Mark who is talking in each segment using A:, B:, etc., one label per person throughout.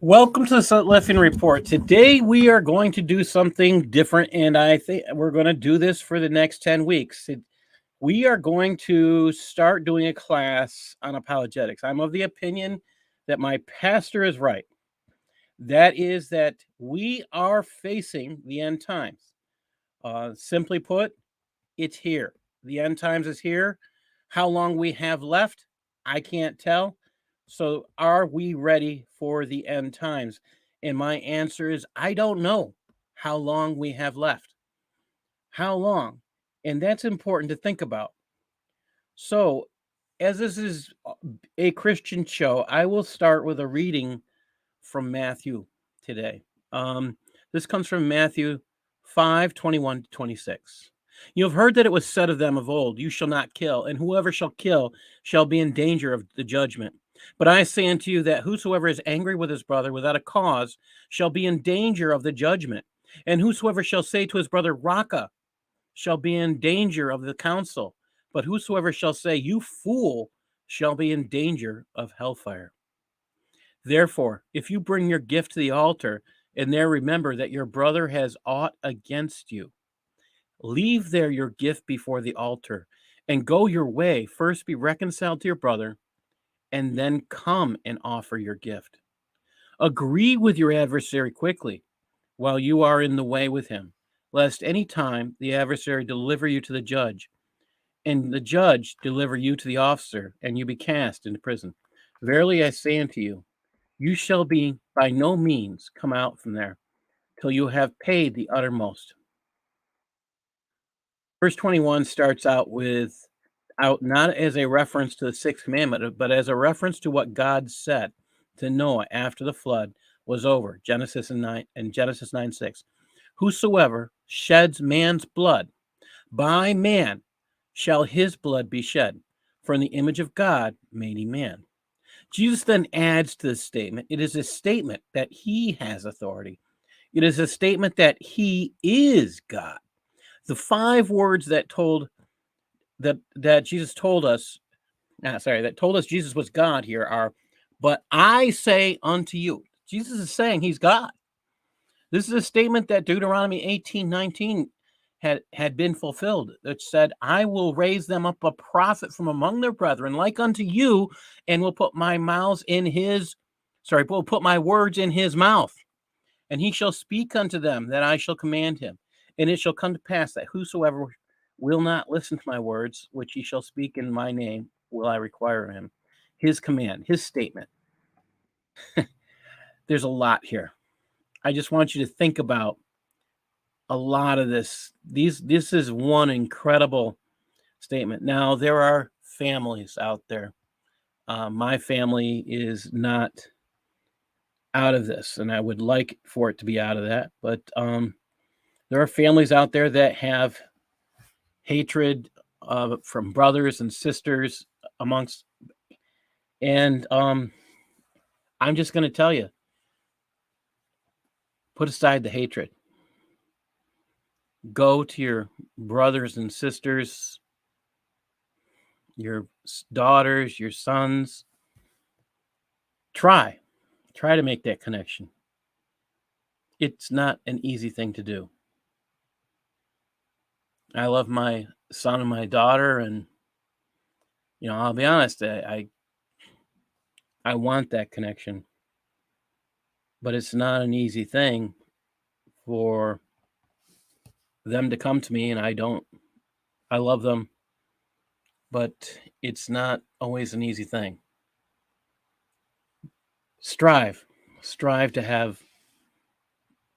A: Welcome to the Sutliffian Report. Today we are going to do something different, and I think we're going to do this for the next 10 weeks. We are going to start doing a class on apologetics. I'm of the opinion that my pastor is right. That is that we are facing the end times. Simply put, it's here. The end times is here. How long we have left, I can't tell. So are we ready for the end times? And my answer is, I don't know how long we have left. How long? And that's important to think about. So, as this is a Christian show, I will start with a reading from Matthew today. This comes from Matthew 5:21-26. You have heard that it was said of them of old, you shall not kill, and whoever shall kill shall be in danger of the judgment. But I say unto you that whosoever is angry with his brother without a cause shall be in danger of the judgment. And whosoever shall say to his brother, Raka, shall be in danger of the council. But whosoever shall say, you fool, shall be in danger of hellfire. Therefore, if you bring your gift to the altar, and there remember that your brother has aught against you, leave there your gift before the altar, and go your way. First be reconciled to your brother, and then come and offer your gift. Agree with your adversary quickly, while you are in the way with him, lest any time the adversary deliver you to the judge, and the judge deliver you to the officer, and you be cast into prison. Verily I say unto you, you shall be by no means come out from there till you have paid the uttermost. Verse 21 starts out not as a reference to the sixth commandment, but as a reference to what God said to Noah after the flood was over. Genesis 9:6. Whosoever sheds man's blood, by man shall his blood be shed, for in the image of God made he man. Jesus then adds to this statement, it is a statement that he has authority. It is a statement that he is God. The 5 words that told Jesus Jesus was God here are, but I say unto you. Jesus is saying he's God. This is a statement that Deuteronomy 18:19 had been fulfilled. That said, I will raise them up a prophet from among their brethren, like unto you, and will put my words in his mouth, and he shall speak unto them that I shall command him. And it shall come to pass that whosoever will not listen to my words, which he shall speak in my name, will I require of him. His command, his statement. There's a lot here. I just want you to think about a lot of this is one incredible statement. Now, there are families out there. My family is not out of this, and I would like for it to be out of that. But there are families out there that have hatred from brothers and sisters amongst, and I'm just going to tell you, put aside the hatred. Go to your brothers and sisters, your daughters, your sons. Try to make that connection. It's not an easy thing to do. I love my son and my daughter, and I'll be honest, I want that connection, but it's not an easy thing for them to come to me, and I don't. I love them, but it's not always an easy thing. Strive to have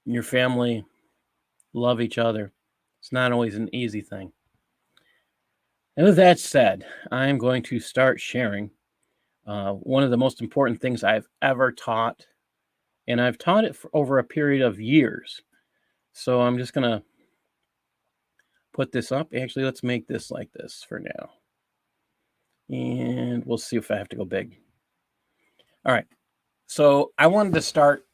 A: your family love each other. It's not always an easy thing. And with that said, I'm going to start sharing one of the most important things I've ever taught, and I've taught it for over a period of years. So I'm just going to put this up. Actually, let's make this like this for now. And we'll see if I have to go big. All right. So I wanted to start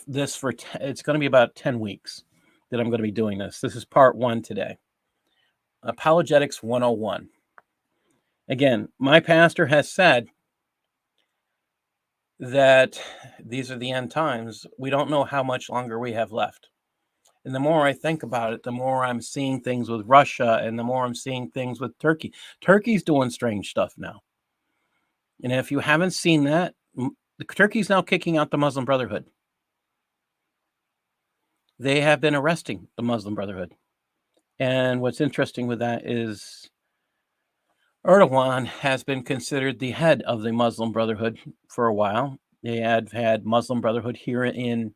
A: this for, it's going to be about 10 weeks that I'm going to be doing this. This is part 1 today. Apologetics 101. Again, my pastor has said that these are the end times. We don't know how much longer we have left. And the more I think about it, the more I'm seeing things with Russia, and the more I'm seeing things with Turkey. Turkey's doing strange stuff now. And if you haven't seen that, Turkey's now kicking out the Muslim Brotherhood. They have been arresting the Muslim Brotherhood. And what's interesting with that is Erdogan has been considered the head of the Muslim Brotherhood for a while. They have had Muslim Brotherhood here in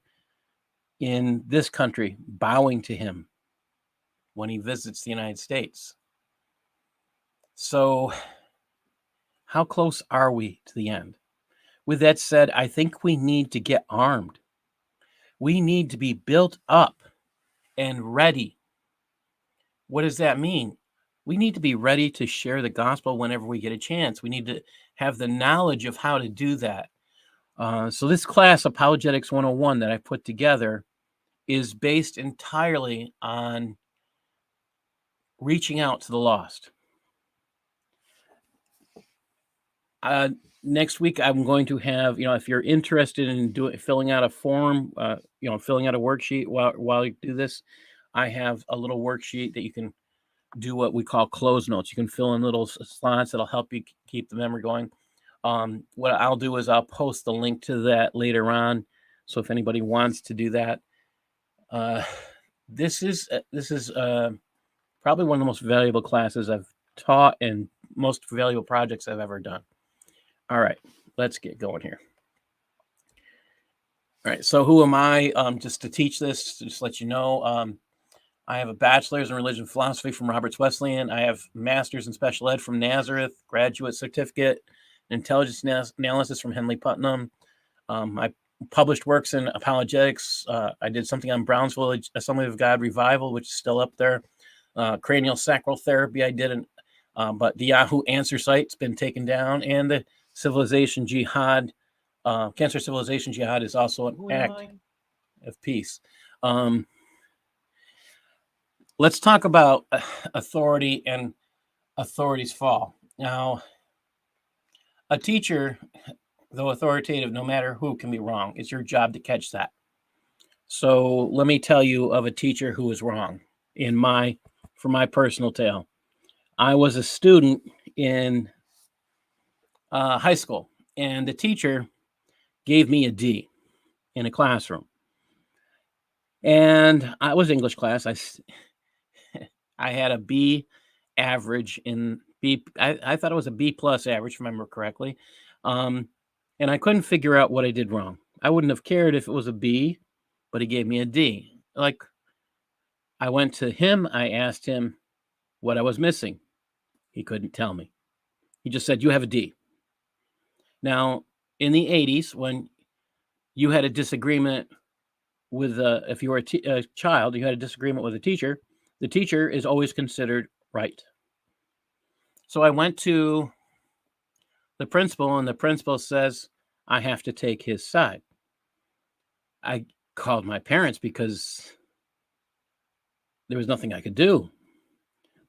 A: this country bowing to him when he visits the United States. So how close are we to the end? With that said, I think we need to get armed. We need to be built up and ready. What does that mean? We need to be ready to share the gospel whenever we get a chance. We need to have the knowledge of how to do that. So this class, Apologetics 101, that I put together is based entirely on reaching out to the lost. Next week, I'm going to have, if you're interested in filling out a form, filling out a worksheet while you do this, I have a little worksheet that you can do what we call close notes. You can fill in little slots that'll help you keep the memory going. What I'll do is I'll post the link to that later on. So if anybody wants to do that, this is probably one of the most valuable classes I've taught and most valuable projects I've ever done. All right, let's get going here. All right, so who am I? Just to teach this, to just let you know, I have a bachelor's in religion philosophy from Roberts Wesleyan. I have master's in special ed from Nazareth, graduate certificate in intelligence analysis from Henley Putnam. I published works in apologetics. I did something on Brownsville Assembly of God Revival, which is still up there. Cranial sacral therapy I did, but the Yahoo answer site's been taken down, and the civilization jihad, cancer civilization jihad is also an act of peace. Let's talk about authority and authority's fall. Now, a teacher, though authoritative, no matter who, can be wrong. It's your job to catch that. So let me tell you of a teacher who was wrong for my personal tale. I was a student in high school, and the teacher gave me a D in a classroom. And I was English class. I had a B average in B. I thought it was a B plus average, if I remember correctly. And I couldn't figure out what I did wrong. I wouldn't have cared if it was a B, but he gave me a D. Like, I went to him. I asked him what I was missing. He couldn't tell me. He just said, "You have a D." Now, in the 80s, when you had a disagreement with, if you were a child, you had a disagreement with a teacher, the teacher is always considered right. So I went to the principal, and the principal says, I have to take his side. I called my parents because there was nothing I could do.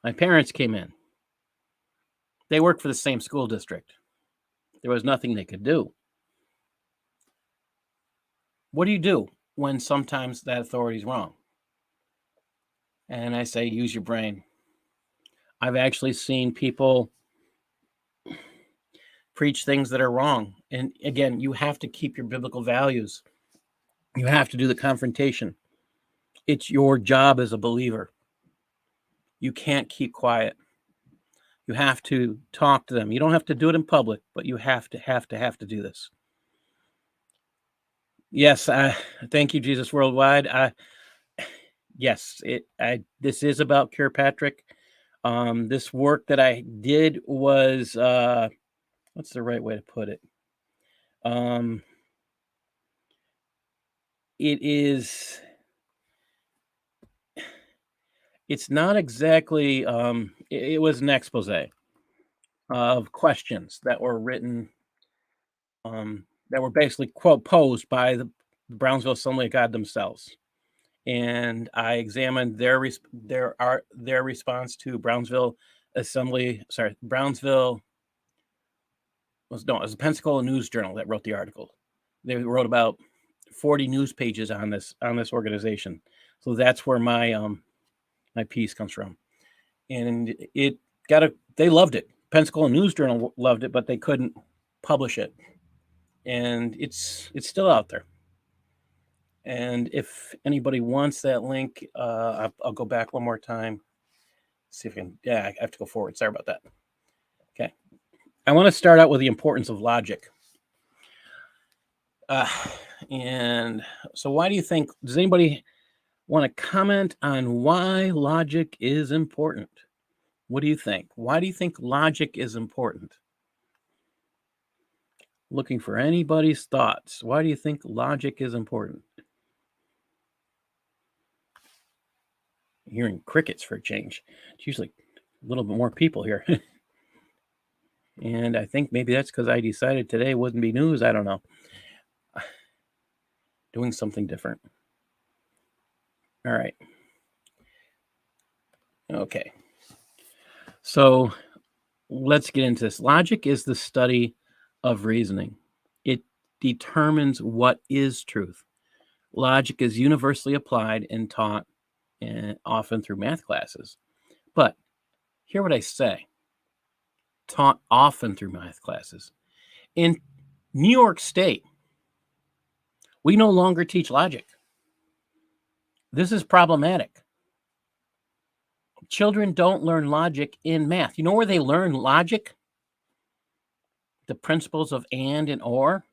A: My parents came in. They worked for the same school district. There was nothing they could do. What do you do when sometimes that authority is wrong? And I say, use your brain. I've actually seen people preach things that are wrong. And again, you have to keep your biblical values. You have to do the confrontation. It's your job as a believer. You can't keep quiet. You have to talk to them. You don't have to do it in public, but you have to do this. Yes, thank you, Jesus Worldwide. Yes, this is about Kirkpatrick. This work that I did was, what's the right way to put it? It's not exactly, it was an expose of questions that were written, that were basically posed by the Brownsville Assembly of God themselves. And I examined their response to Brownsville Assembly. Brownsville it was the Pensacola News Journal that wrote the article. They wrote about 40 news pages on this organization. So that's where my my piece comes from. And they loved it. Pensacola News Journal loved it, but they couldn't publish it. And it's still out there. And if anybody wants that link, I'll go back one more time. See if I can. Yeah, I have to go forward. Sorry about that. Okay. I want to start out with the importance of logic. And so why do you think, does anybody want to comment on why logic is important? What do you think? Why do you think logic is important? Looking for anybody's thoughts. Why do you think logic is important? Hearing crickets for a change. It's usually a little bit more people here. And I think maybe that's because I decided today wouldn't be news. I don't know. Doing something different. All right. Okay. So let's get into this. Logic is the study of reasoning. It determines what is truth. Logic is universally applied and taught, and often through math classes. But hear what I say. Taught often through math classes. In New York State, we no longer teach logic. This is problematic. Children don't learn logic in math. You know where they learn logic? The principles of and or.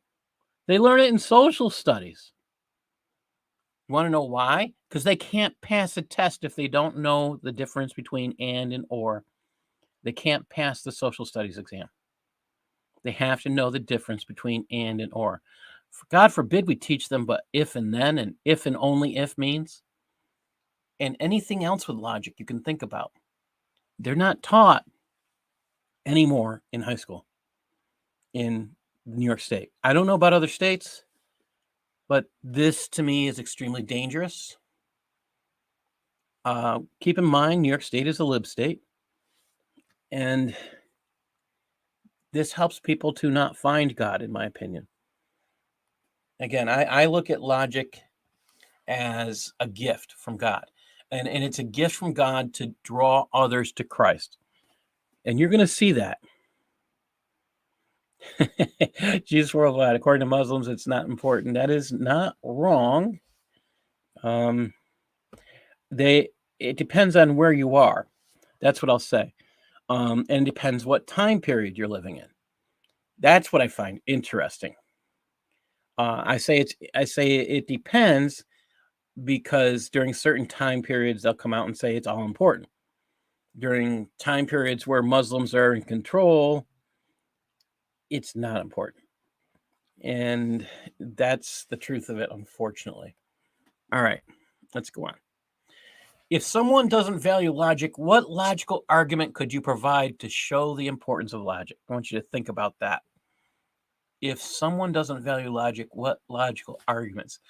A: They learn it in social studies. You want to know why? Because they can't pass a test if they don't know the difference between and or. They can't pass the social studies exam. They have to know the difference between and or. God forbid we teach them but if and then, and if and only if means, and anything else with logic you can think about. They're not taught anymore in high school in New York State. I don't know about other states, but this to me is extremely dangerous. Keep in mind, New York State is a lib state, and this helps people to not find God, in my opinion. Again, I look at logic as a gift from God, and it's a gift from God to draw others to Christ. And you're going to see that. Jesus Worldwide, according to Muslims, it's not important. That is not wrong. It depends on where you are. That's what I'll say. And it depends what time period you're living in. That's what I find interesting. I say it depends because during certain time periods, they'll come out and say it's all important. During time periods where Muslims are in control, it's not important. And that's the truth of it, unfortunately. All right, let's go on. If someone doesn't value logic, what logical argument could you provide to show the importance of logic? I want you to think about that. If someone doesn't value logic, what logical arguments?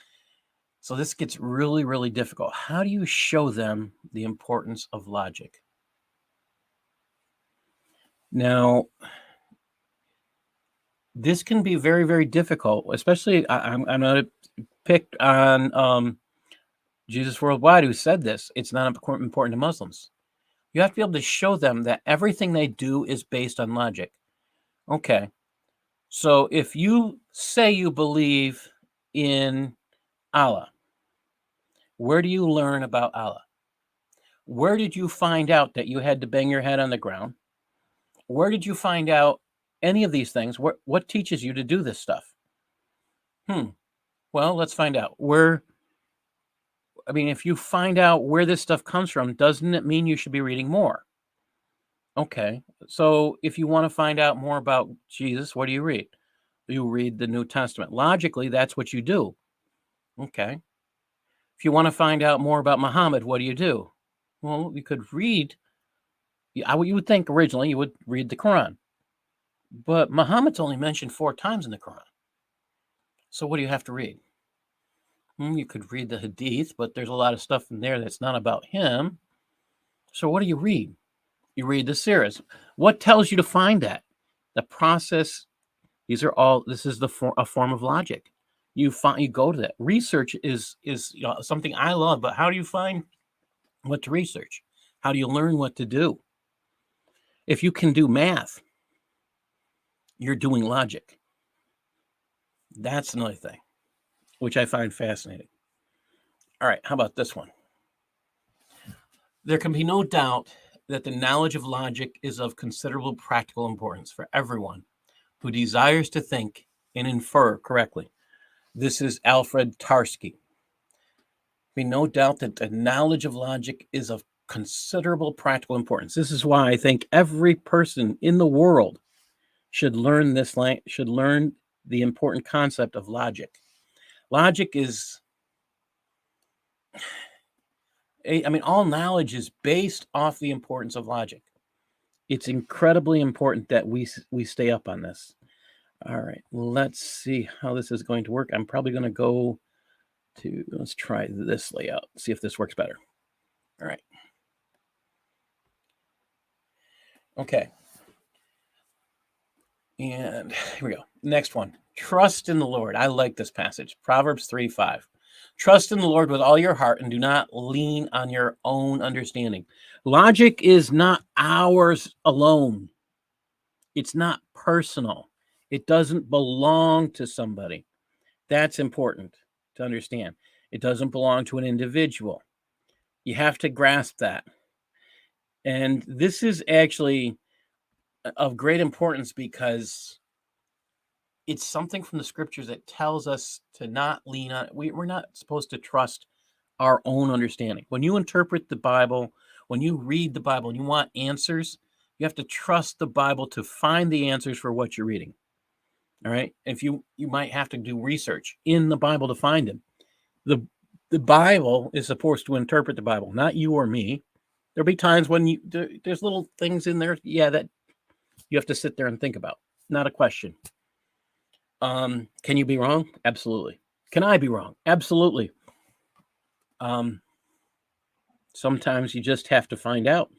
A: So this gets really, really difficult. How do you show them the importance of logic? Now, this can be very, very difficult, especially I'm going to pick on Jesus Worldwide, who said this. It's not important to Muslims. You have to be able to show them that everything they do is based on logic. Okay. So if you say you believe in Allah, where do you learn about Allah? Where did you find out that you had to bang your head on the ground? Where did you find out any of these things? What teaches you to do this stuff? Well, let's find out. If you find out where this stuff comes from, doesn't it mean you should be reading more? Okay. So if you want to find out more about Jesus, what do you read? You read the New Testament. Logically, that's what you do. Okay. If you want to find out more about Muhammad, what do you do? Well, you could read. You would think originally you would read the Quran. But Muhammad's only mentioned 4 times in the Quran. So what do you have to read? You could read the Hadith, but there's a lot of stuff in there that's not about him. So what do you read? You read the Siras. What tells you to find that? The process. This is a form of logic. You go to that. Research is something I love, but how do you find what to research? How do you learn what to do? If you can do math, you're doing logic. That's another thing, which I find fascinating. All right, how about this one? There can be no doubt that the knowledge of logic is of considerable practical importance for everyone who desires to think and infer correctly. This is Alfred Tarski. Be no doubt that the knowledge of logic is of considerable practical importance. This is why I think every person in the world should learn the important concept of logic. Logic is, all knowledge is based off the importance of logic. It's incredibly important that we stay up on this. All right, let's see how this is going to work. I'm probably going to go to, let's try this layout, see if this works better. All right. Okay. And here we go. Next one. Trust in the Lord. I like this passage. Proverbs 3:5. Trust in the Lord with all your heart and do not lean on your own understanding. Logic is not ours alone. It's not personal. It doesn't belong to somebody. That's important to understand. It doesn't belong to an individual. You have to grasp that. And this is actually of great importance because it's something from the scriptures that tells us to not lean on. We're not supposed to trust our own understanding. When you interpret the Bible, when you read the Bible and you want answers, you have to trust the Bible to find the answers for what you're reading. All right. If you might have to do research in the Bible to find them. The Bible is supposed to interpret the Bible, not you or me. There'll be times when there's little things in there, that you have to sit there and think about. Not a question. Can you be wrong? Absolutely. Can I be wrong? Absolutely. Sometimes you just have to find out.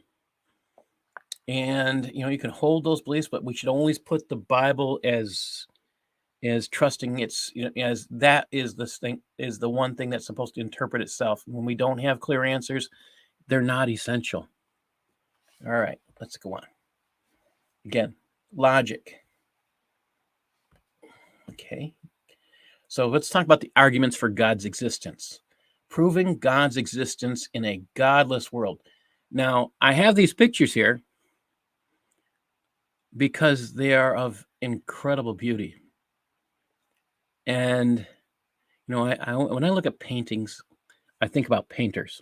A: And you can hold those beliefs, but we should always put the Bible as trusting as that is the one thing that's supposed to interpret itself. When we don't have clear answers, they're not essential. All right, let's go on. Again, logic. Okay. So let's talk about the arguments for God's existence. Proving God's existence in a godless world. Now, I have these pictures here because they are of incredible beauty. And, when I look at paintings, I think about painters.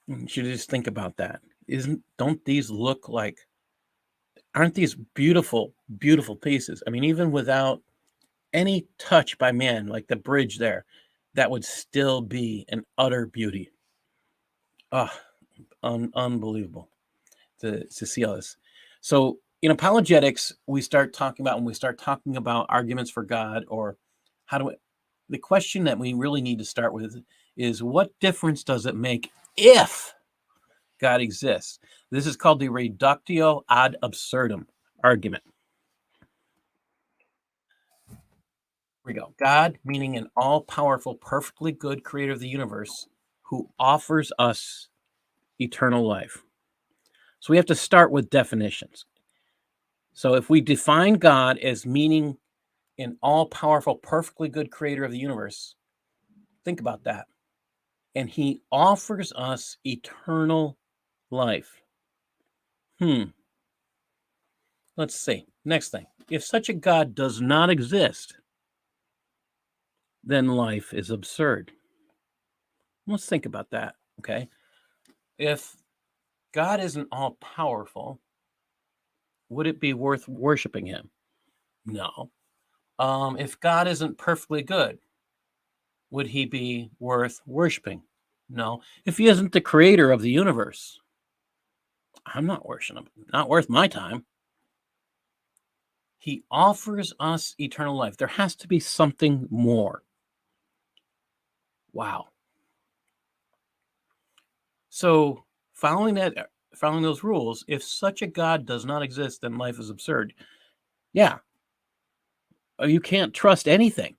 A: You should just think about that. Don't these look like, aren't these beautiful, beautiful pieces? I mean, even without any touch by man, like the bridge there, that would still be an utter beauty. Ah, unbelievable to see all this. So in apologetics, we start talking about, when we start talking about arguments for God, or how do we, the question that we really need to start with is, what difference does it make if God exists? This is called the reductio ad absurdum argument. Here we go. God, meaning an all-powerful, perfectly good creator of the universe, who offers us eternal life. So we have to start with definitions. So if we define God as meaning an all-powerful, perfectly good creator of the universe, think about that. And he offers us eternal life. Let's see. Next thing. If such a God does not exist, then life is absurd. Let's think about that, okay? If God isn't all-powerful, would it be worth worshiping him? No. If God isn't perfectly good, would he be worth worshiping? No. If he isn't the creator of the universe, I'm not worshiping him. Not worth my time. He offers us eternal life. There has to be something more. Wow. So following those rules, if such a God does not exist, then life is absurd. Yeah. You can't trust anything.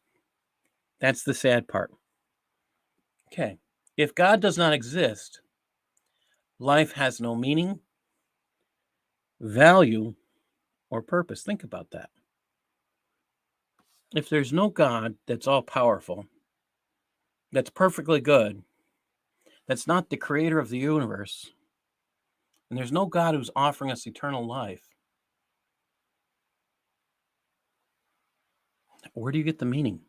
A: That's the sad part. Okay. If God does not exist, life has no meaning, value, or purpose. Think about that. If there's no God that's all powerful, that's perfectly good, that's not the creator of the universe, and there's no God who's offering us eternal life, where do you get the meaning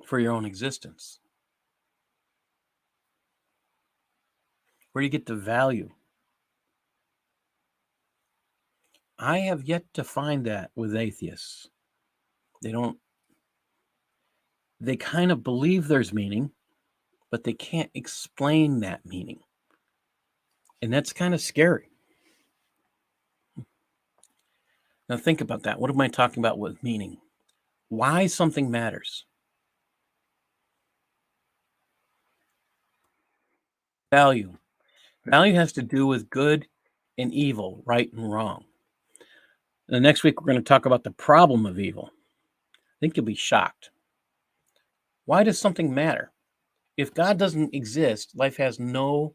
A: for your own existence? Where do you get the value? I have yet to find that with atheists. They kind of believe there's meaning, but they can't explain that meaning. And that's kind of scary. Now think about that. What am I talking about with meaning? Why something matters. Value. Value has to do with good and evil, right and wrong. And the next week, we're going to talk about the problem of evil. I think you'll be shocked. Why does something matter? If God doesn't exist, life has no,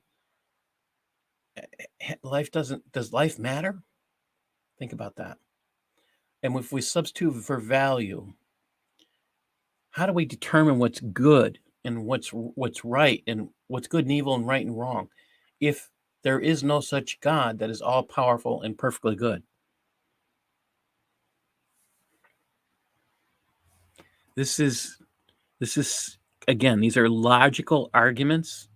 A: does life matter? Think about that. And if we substitute for value, how do we determine what's good and what's right, and what's good and evil and right and wrong, if there is no such God that is all powerful and perfectly good? This is again, these are logical arguments.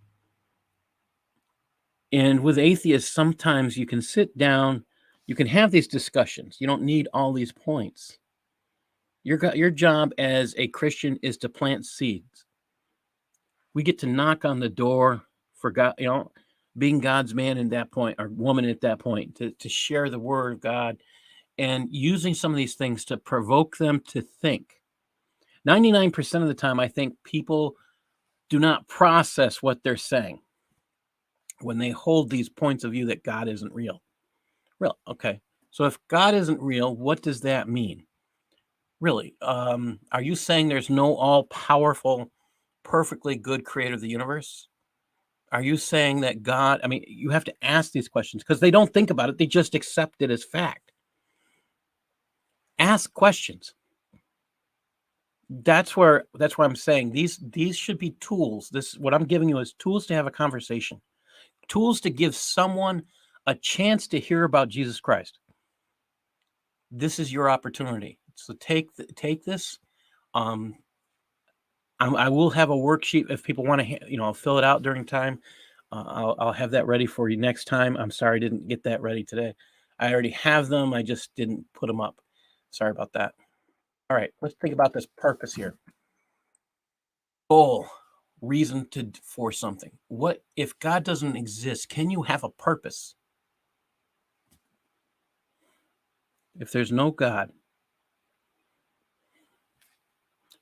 A: And with atheists, sometimes you can sit down, you can have these discussions. You don't need all these points. Your job as a Christian is to plant seeds. We get to knock on the door for God, being God's man in that point, or woman at that point, to share the word of God, and using some of these things to provoke them to think. 99% of the time, I think people do not process what they're saying when they hold these points of view that God isn't real. Real, okay. So if God isn't real, what does that mean? Really, are you saying there's no all-powerful, perfectly good creator of the universe? Are you saying that God, I mean, you have to ask these questions because they don't think about it. They just accept it as fact. Ask questions. That's why I'm saying these should be tools. What I'm giving you is tools to have a conversation, tools to give someone a chance to hear about Jesus Christ. This is your opportunity. So take this. I will have a worksheet if people want to, fill it out during time. I'll have that ready for you next time. I'm sorry I didn't get that ready today. I already have them. I just didn't put them up. Sorry about that. All right, let's think about this purpose here. Goal, reason for something. What if God doesn't exist? Can you have a purpose? If there's no God,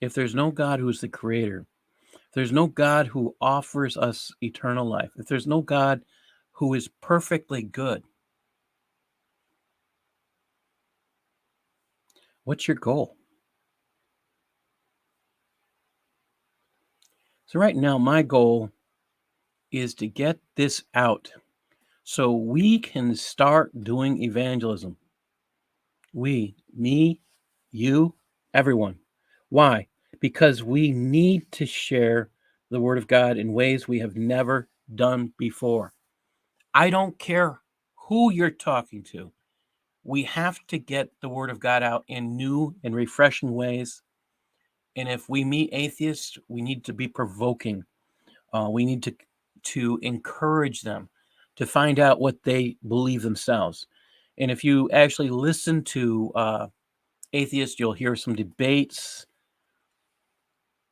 A: if there's no God who is the creator, if there's no God who offers us eternal life, if there's no God who is perfectly good, what's your goal? So right now, my goal is to get this out so we can start doing evangelism. We, me, you, everyone. Why? Because we need to share the word of God in ways we have never done before. I don't care who you're talking to. We have to get the word of God out in new and refreshing ways. And if we meet atheists, we need to be provoking. We need to encourage them to find out what they believe themselves. And if you actually listen to atheists, you'll hear some debates.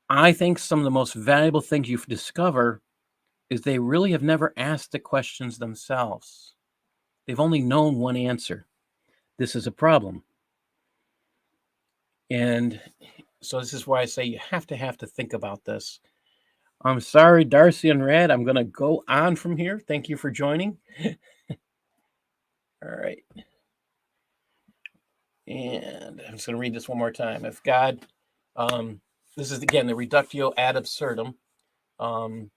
A: I think some of the most valuable things you discover is they really have never asked the questions themselves. They've only known one answer. This is a problem. And so this is why I say you have to think about this. I'm sorry, Darcy and Red. I'm going to go on from here. Thank you for joining. All right. And I'm just going to read this one more time. If God, this is again the Reductio ad absurdum. God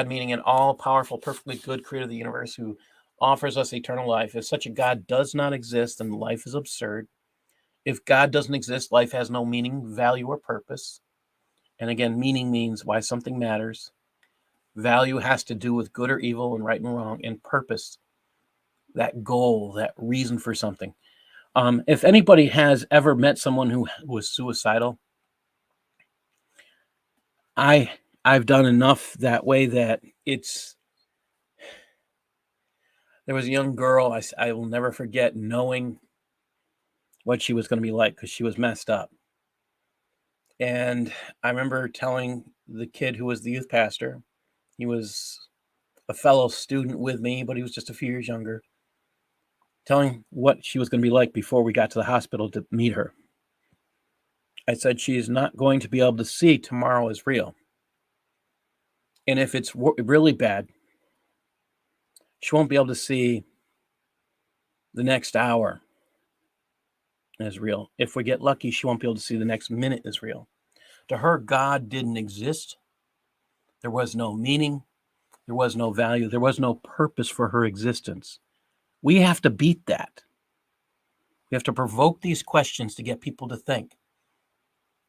A: meaning an all-powerful, perfectly good creator of the universe who offers us eternal life. If such a God does not exist, then life is absurd. If God doesn't exist, life has no meaning, value, or purpose. And again, meaning means why something matters. Value has to do with good or evil and right and wrong, and purpose, that goal, that reason for something. If anybody has ever met someone who was suicidal, I've done enough that way that there was a young girl I will never forget knowing what she was going to be like because she was messed up. And I remember telling the kid who was the youth pastor, he was a fellow student with me, but he was just a few years younger, telling what she was going to be like before we got to the hospital to meet her. I said, she is not going to be able to see tomorrow is real. And if it's really bad, she won't be able to see the next hour as real. If we get lucky, she won't be able to see the next minute as real. To her, God didn't exist. There was no meaning. There was no value. There was no purpose for her existence. We have to beat that. We have to provoke these questions to get people to think.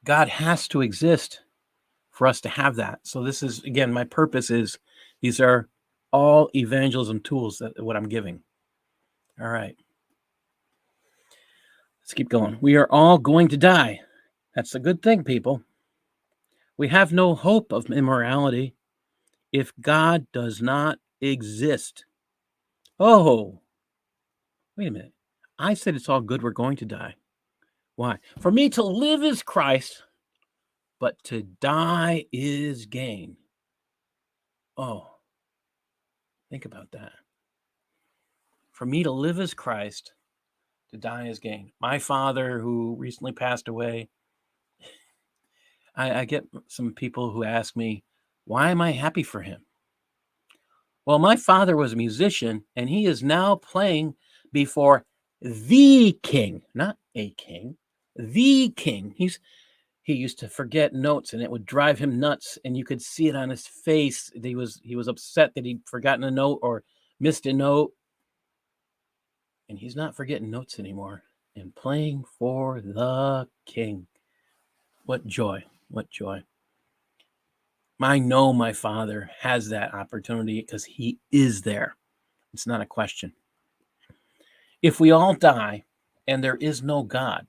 A: God has to exist for us to have that. So this is, again, my purpose is, these are all evangelism tools that what I'm giving. All right. Let's keep going. We are all going to die. That's a good thing, people. We have no hope of immorality if God does not exist. Oh, wait a minute. I said it's all good we're going to die. Why? For me to live is Christ, but to die is gain. Oh, think about that. For me to live is Christ, to die is gain. My father, who recently passed away, I get some people who ask me, why am I happy for him? Well, my father was a musician, and he is now playing before the king, not a king, the king. He used to forget notes, and it would drive him nuts, and you could see it on his face. He was upset that he'd forgotten a note or missed a note, and he's not forgetting notes anymore and playing for the king. What joy! What joy! I know my father has that opportunity because he is there. It's not a question. If we all die and there is no God,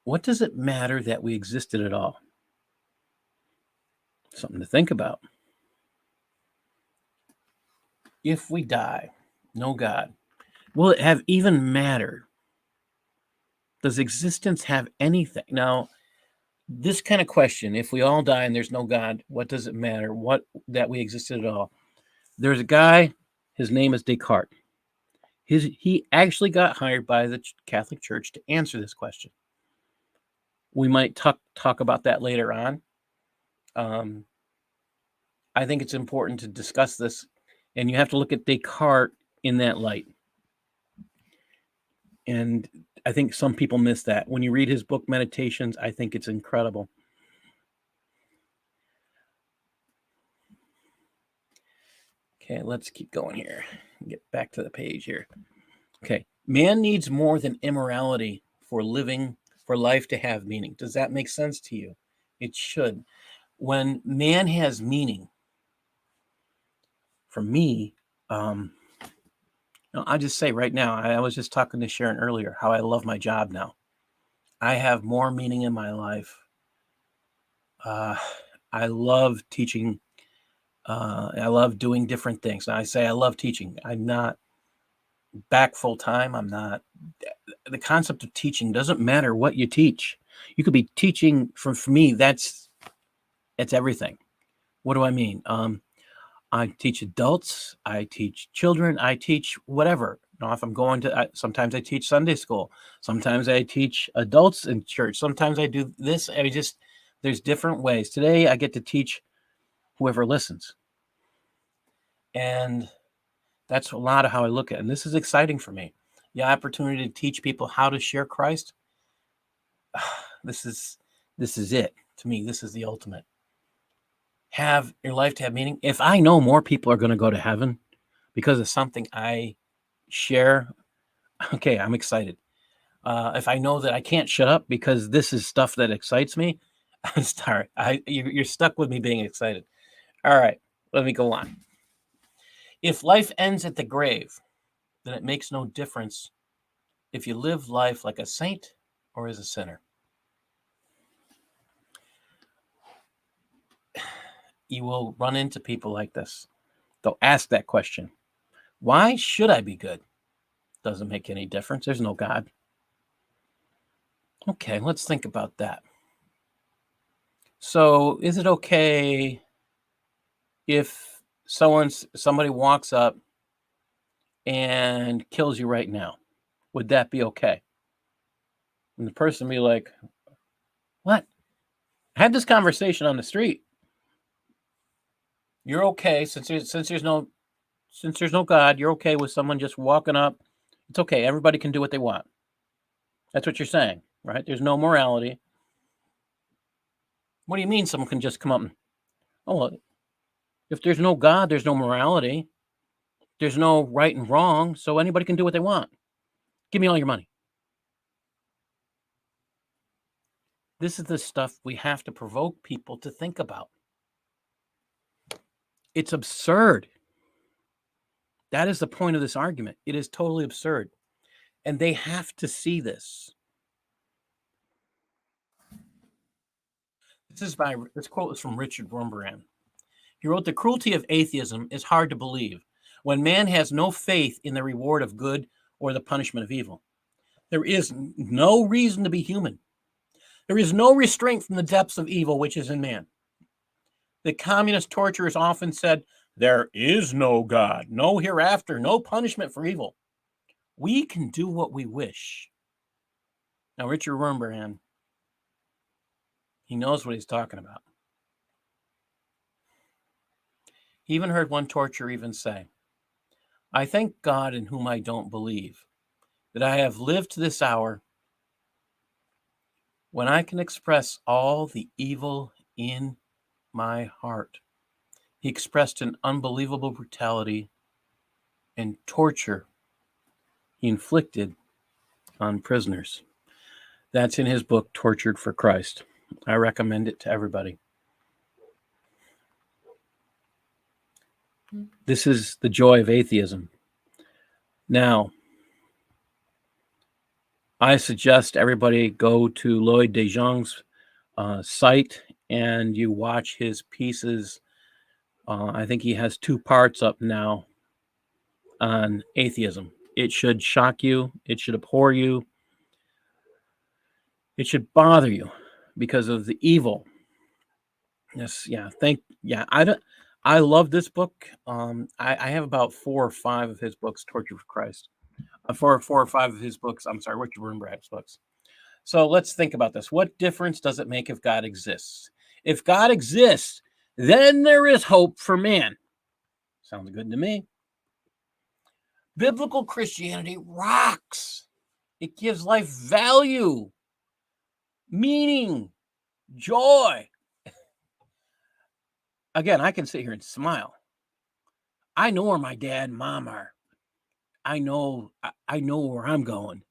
A: what does it matter that we existed at all? Something to think about. If we die, no God, will it have even matter? Does existence have anything? Now, this kind of question, if we all die and there's no God, what does it matter? What that we existed at all? There's a guy, his name is Descartes. He actually got hired by the Catholic Church to answer this question. We might talk about that later on. I think it's important to discuss this, and you have to look at Descartes in that light. And I think some people miss that. When you read his book, Meditations, I think it's incredible. Okay, let's keep going here. Get back to the page here. Okay, man needs more than immorality for life to have meaning. Does that make sense to you? It should. When man has meaning, for me, I'll just say right now, I was just talking to Sharon earlier how I love my job now. I have more meaning in my life. I love teaching. I love doing different things. Now, I say I love teaching. I'm not back full time. I'm not. The concept of teaching doesn't matter what you teach. You could be teaching for me. That's everything. What do I mean? I teach adults. I teach children. I teach whatever. Now, if I'm going to, sometimes I teach Sunday school. Sometimes I teach adults in church. Sometimes I do this. There's different ways. Today, I get to teach whoever listens. And that's a lot of how I look at it. And this is exciting for me. The opportunity to teach people how to share Christ. This is it. To me, this is the ultimate. Have your life to have meaning. If I know more people are going to go to heaven because of something I share, okay, I'm excited. If I know that I can't shut up because this is stuff that excites me, I'm sorry. You're stuck with me being excited. All right, let me go on. If life ends at the grave, then it makes no difference if you live life like a saint or as a sinner. You will run into people like this. They'll ask that question. Why should I be good? Doesn't make any difference. There's no God. Okay, let's think about that. So, is it okay if somebody walks up and kills you right now? Would that be okay? And the person be like, what? I had this conversation on the street. You're okay since there's no God, you're okay with someone just walking up. It's okay. Everybody can do what they want. That's what you're saying, right? There's no morality. What do you mean someone can just come up and, well, if there's no God, there's no morality. There's no right and wrong, so anybody can do what they want. Give me all your money. This is the stuff we have to provoke people to think about. It's absurd. That is the point of this argument. It is totally absurd. And they have to see this. This quote is from Richard Wurmbrand. He wrote, "The cruelty of atheism is hard to believe when man has no faith in the reward of good or the punishment of evil. There is no reason to be human. There is no restraint from the depths of evil which is in man. The communist torturers often said, there is no God, no hereafter, no punishment for evil. We can do what we wish." Now, Richard Wurmbrand, he knows what he's talking about. He even heard one torturer even say, "I thank God in whom I don't believe, that I have lived to this hour when I can express all the evil in my heart." He expressed an unbelievable brutality and torture he inflicted on prisoners. That's in his book, Tortured for Christ. I recommend it to everybody. This is the joy of atheism. Now, I suggest everybody go to Lloyd de Jong's site and you watch his pieces. I think he has 2 parts up now on atheism. It should shock you. It should abhor you. It should bother you because of the evil. Yes, yeah. I love this book. I have about 4 or 5 of his books, Torture for Christ. 4 or 5 of his books. I'm sorry, Richard Wurmbrand's books. So let's think about this. What difference does it make if God exists? If God exists, then there is hope for man. Sounds good to me. Biblical Christianity rocks. It gives life value, meaning, joy. Again, I can sit here and smile. I know where my dad and mom are. I know where I'm going.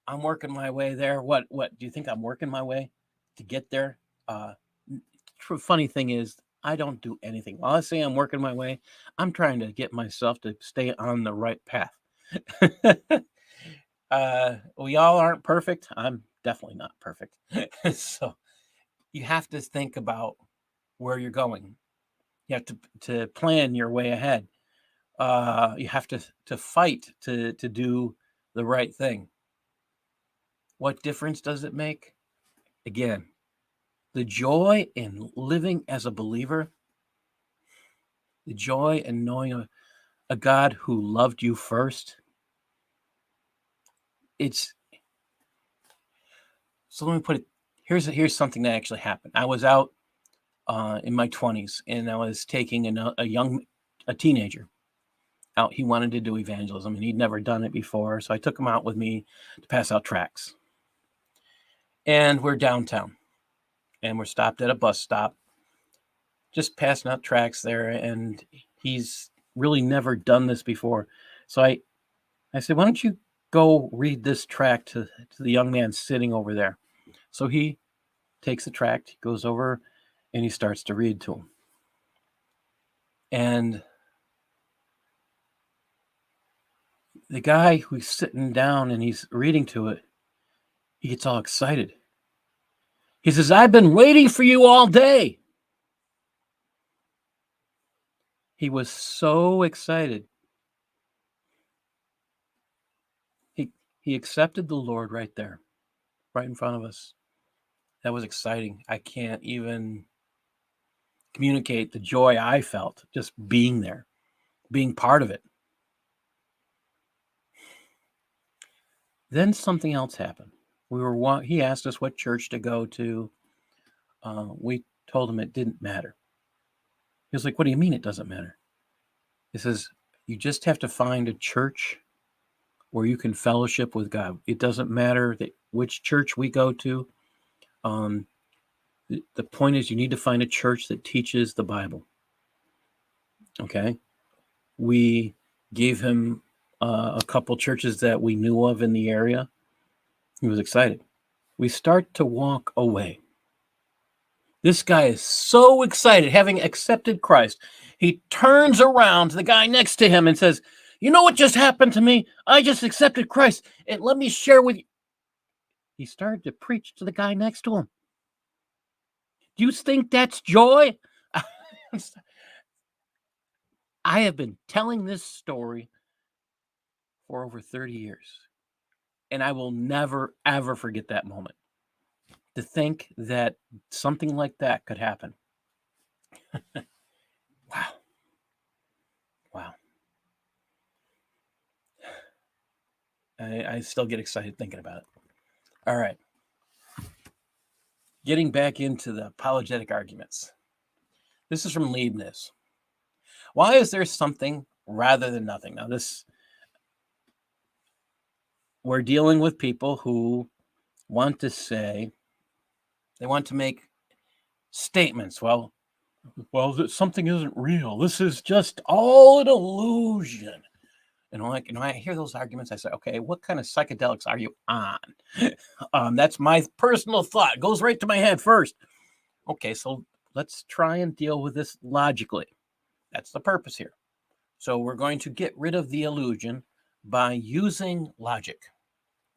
A: I'm working my way there. What do you think I'm working my way to get there? Funny thing is, I don't do anything. While I say I'm working my way, I'm trying to get myself to stay on the right path. We all aren't perfect. I'm definitely not perfect. So you have to think about where you're going. You have to plan your way ahead. You have to fight to do the right thing. What difference does it make? Again, the joy in living as a believer, the joy in knowing a God who loved you first. So let me put it, here's something that actually happened. I was out in my 20s, and I was taking a teenager out. He wanted to do evangelism, and he'd never done it before, so I took him out with me to pass out tracts. And we're downtown, and we're stopped at a bus stop, just passing out tracts there, and he's really never done this before. So I said, why don't you go read this tract to the young man sitting over there? So he takes the tract, he goes over, and he starts to read to him. And the guy who's sitting down and he's reading to it, he gets all excited. He says, I've been waiting for you all day. He was so excited. He accepted the Lord right there, right in front of us. That was exciting. I can't even communicate the joy I felt just being there, being part of it. Then something else happened. He asked us what church to go to. We told him it didn't matter. He was like, what do you mean it doesn't matter? He says, you just have to find a church where you can fellowship with God. It doesn't matter which church we go to. The point is, you need to find a church that teaches the Bible. Okay? We gave him a couple churches that we knew of in the area. He was excited. We start to walk away. This guy is so excited, having accepted Christ. He turns around to the guy next to him and says, you know what just happened to me? I just accepted Christ, and let me share with you. He started to preach to the guy next to him. Do you think that's joy? I have been telling this story for over 30 years, and I will never, ever forget that moment. To think that something like that could happen. Wow. I still get excited thinking about it. All right. Getting back into the apologetic arguments. This is from Leibniz. Why is there something rather than nothing? Now, we're dealing with people who want to say, they want to make statements. Well, something isn't real. This is just all an illusion. And when I hear those arguments, I say, okay, what kind of psychedelics are you on? That's my personal thought. It goes right to my head first. Okay, so let's try and deal with this logically. That's the purpose here. So we're going to get rid of the illusion by using logic.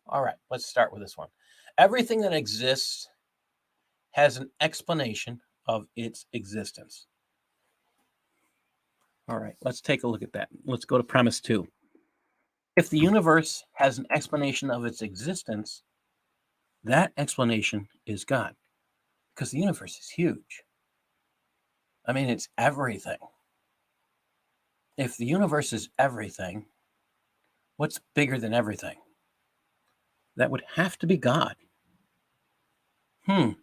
A: All right, let's start with this one. Everything that exists has an explanation of its existence. All right, let's take a look at that. Let's go to premise 2. If the universe has an explanation of its existence, that explanation is God, because the universe is huge. I mean, it's everything. If the universe is everything, what's bigger than everything? That would have to be God. Well,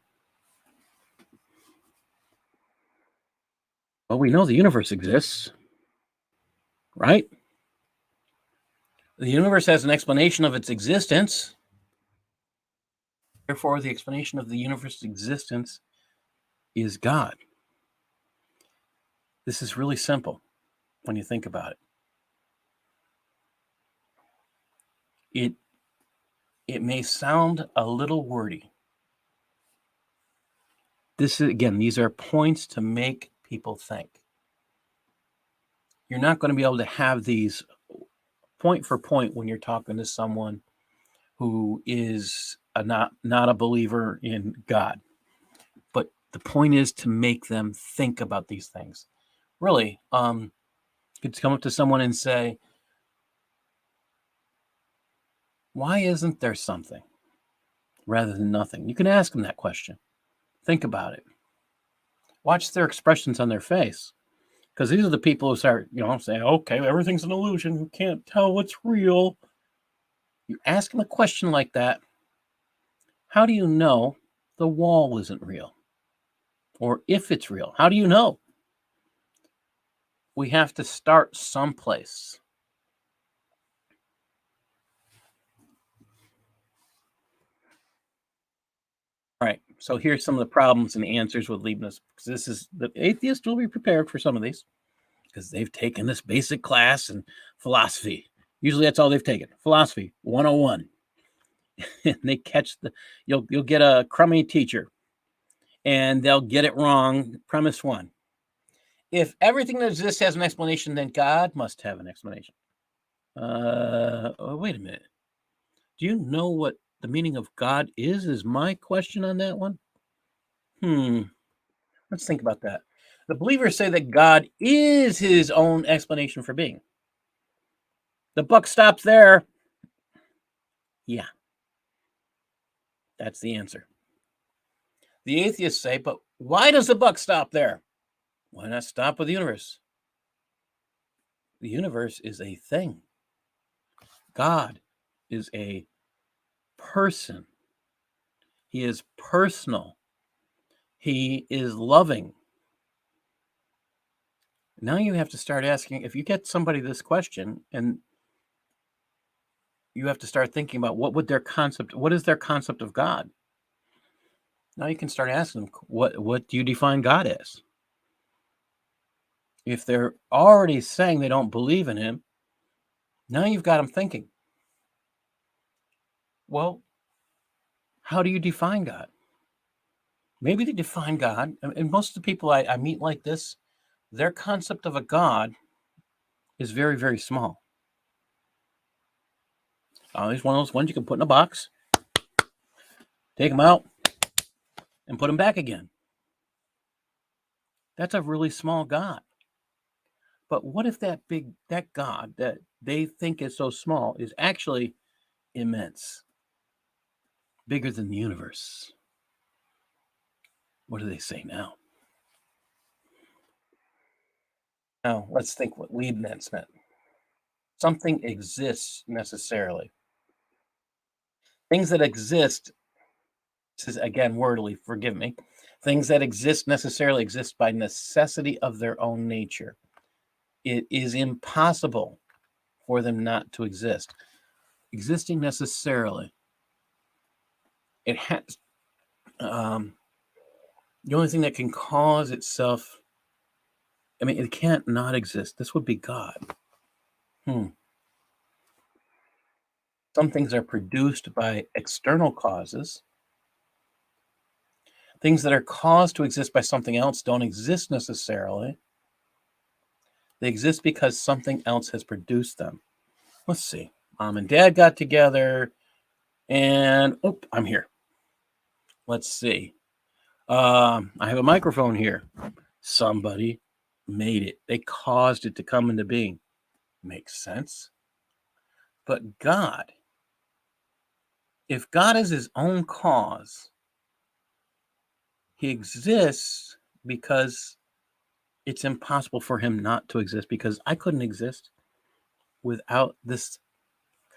A: we know the universe exists, right? The universe has an explanation of its existence. Therefore, the explanation of the universe's existence is God. This is really simple when you think about it. It may sound a little wordy. These are points to make people think. You're not going to be able to have these point for point when you're talking to someone who is not a believer in God. But the point is to make them think about these things. Really, you could come up to someone and say, why isn't there something rather than nothing? You can ask them that question. Think about it. Watch their expressions on their face. Because these are the people who start, saying, okay, everything's an illusion. You can't tell what's real. You ask them a question like that. How do you know the wall isn't real? Or if it's real? How do you know? We have to start someplace. All right. So here's some of the problems and answers with Leibniz. Because the atheist will be prepared for some of these. Because they've taken this basic class in philosophy. Usually that's all they've taken. Philosophy 101. And they catch you'll get a crummy teacher and they'll get it wrong. Premise 1. If everything that exists has an explanation, then God must have an explanation. Wait a minute. Do you know what the meaning of God is my question on that one. Let's think about that. The believers say that God is his own explanation for being. The buck stops there. Yeah. That's the answer. The atheists say, but why does the buck stop there? Why not stop with the universe? The universe is a thing. God is a person. He is personal. He is loving. Now you have to start asking, if you get somebody this question, and you have to start thinking about what is their concept of God? Now you can start asking them, what do you define God as? If they're already saying they don't believe in him, now you've got them thinking, well, how do you define God? Maybe they define God, and most of the people I meet like this, their concept of a God is very, very small. He's one of those ones you can put in a box, take them out, and put them back again. That's a really small God. But what if that God that they think is so small is actually immense, bigger than the universe? What do they say now? Now, let's think what Leibniz meant. Something exists necessarily. Things that exist, this is again wordly, forgive me. Things that exist necessarily exist by necessity of their own nature. It is impossible for them not to exist. Existing necessarily. It has, the only thing that can cause itself, it can't not exist. This would be God. Some things are produced by external causes. Things that are caused to exist by something else don't exist necessarily. They exist because something else has produced them. Let's see. Mom and Dad got together and, I'm here. Let's see. I have a microphone here. Somebody made it. They caused it to come into being. Makes sense. But God, if God is his own cause, he exists because it's impossible for him not to exist, because I couldn't exist without this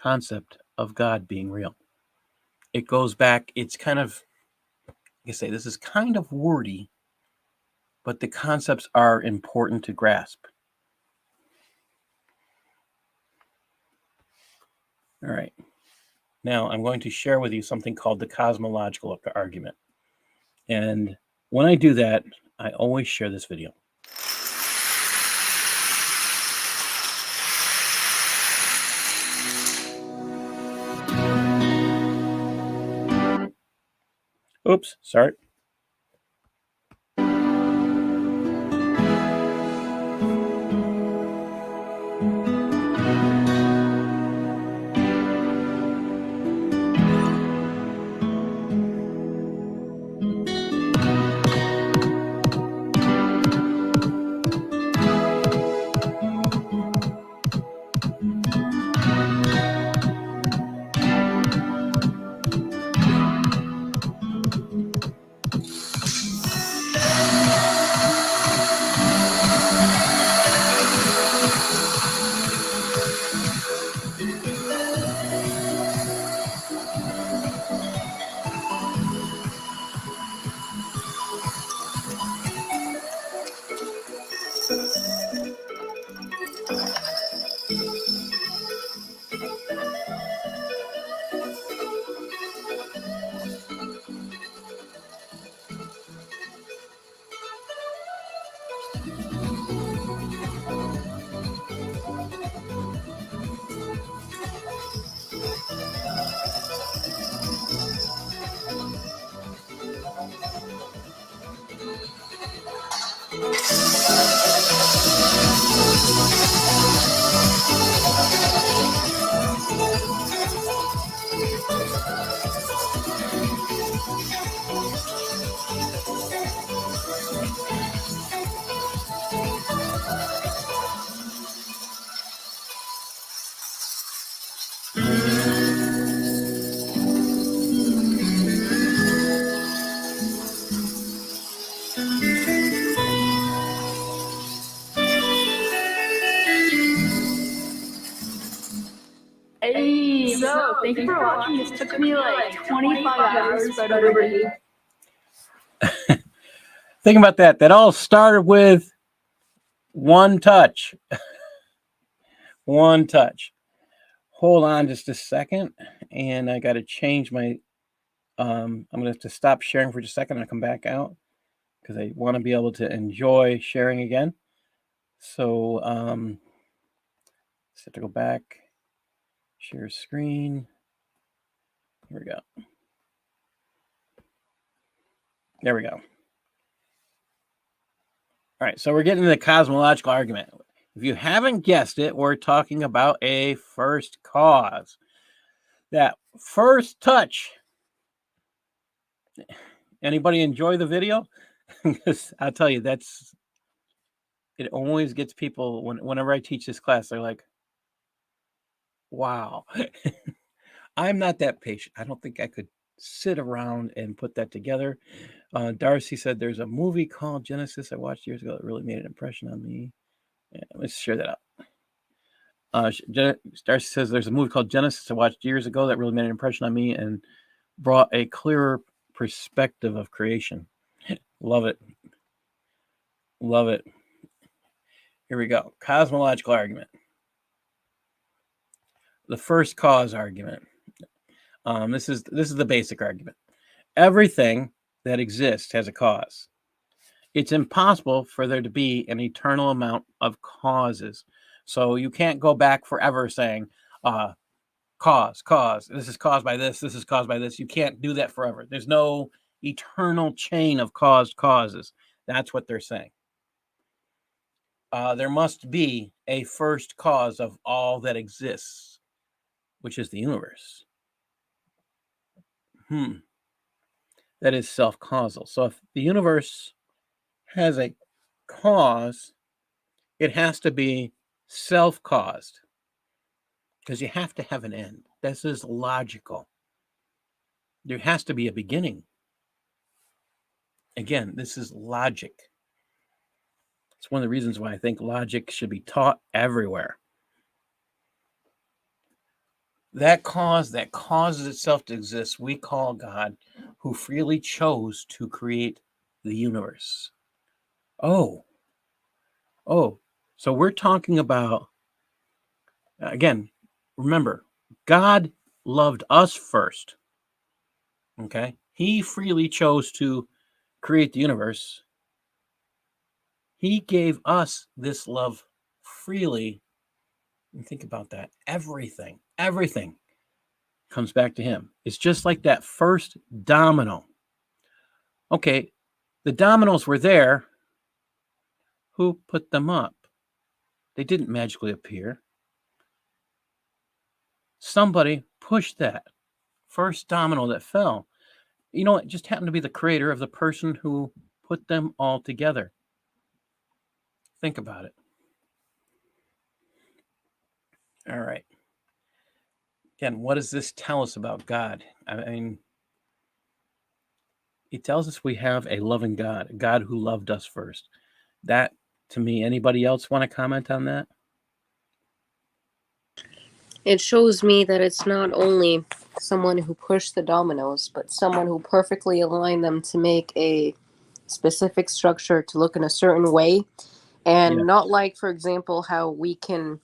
A: concept of God being real. It goes back, it's kind of, like I say, this is kind of wordy, but the concepts are important to grasp. All right. Now I'm going to share with you something called the cosmological argument. And when I do that, I always share this video. Oops, sorry.
B: Hey, so thank you for watching. This took me like 25 hours, but over here.
A: Think about that. That all started with one touch. One touch. Hold on just a second. And I got to change my, I'm going to have to stop sharing for just a second and come back out because I want to be able to enjoy sharing again. So, just have to go back, share screen. Here we go. There we go. All right, so we're getting to the cosmological argument. If you haven't guessed it, we're talking about a first cause. That first touch. Anybody enjoy the video? Because I'll tell you, it always gets people, whenever I teach this class, they're like, wow. I'm not that patient. I don't think I could sit around and put that together. Darcy said there's a movie called Genesis I watched years ago that really made an impression on me. Yeah, let's share that out. Darcy says there's a movie called Genesis I watched years ago that really made an impression on me and brought a clearer perspective of creation. Love it. Love it. Here we go. Cosmological argument. The first cause argument. This is the basic argument. Everything that exists has a cause. It's impossible for there to be an eternal amount of causes. So you can't go back forever saying, cause, this is caused by this is caused by this. You can't do that forever. There's no eternal chain of caused causes. That's what they're saying. There must be a first cause of all that exists, which is the universe. that is self-causal. So if the universe has a cause, it has to be self-caused because you have to have an end. This is logical. There has to be a beginning. Again, this is logic. It's one of the reasons why I think logic should be taught everywhere. That cause that causes itself to exist, we call God, who freely chose to create the universe. Oh, so we're talking about, again, remember, God loved us first. Okay? He freely chose to create the universe. He gave us this love freely. And think about that. Everything comes back to him. It's just like that first domino. Okay, the dominoes were there. Who put them up? They didn't magically appear. Somebody pushed that first domino that fell. You know, it just happened to be the creator of the person who put them all together. Think about it. All right. Again, what does this tell us about God? I mean, it tells us we have a loving God, a God who loved us first. That, to me, anybody else want to comment on that?
C: It shows me that it's not only someone who pushed the dominoes, but someone who perfectly aligned them to make a specific structure to look in a certain way. And
A: Yeah.
C: not like, for example, how we can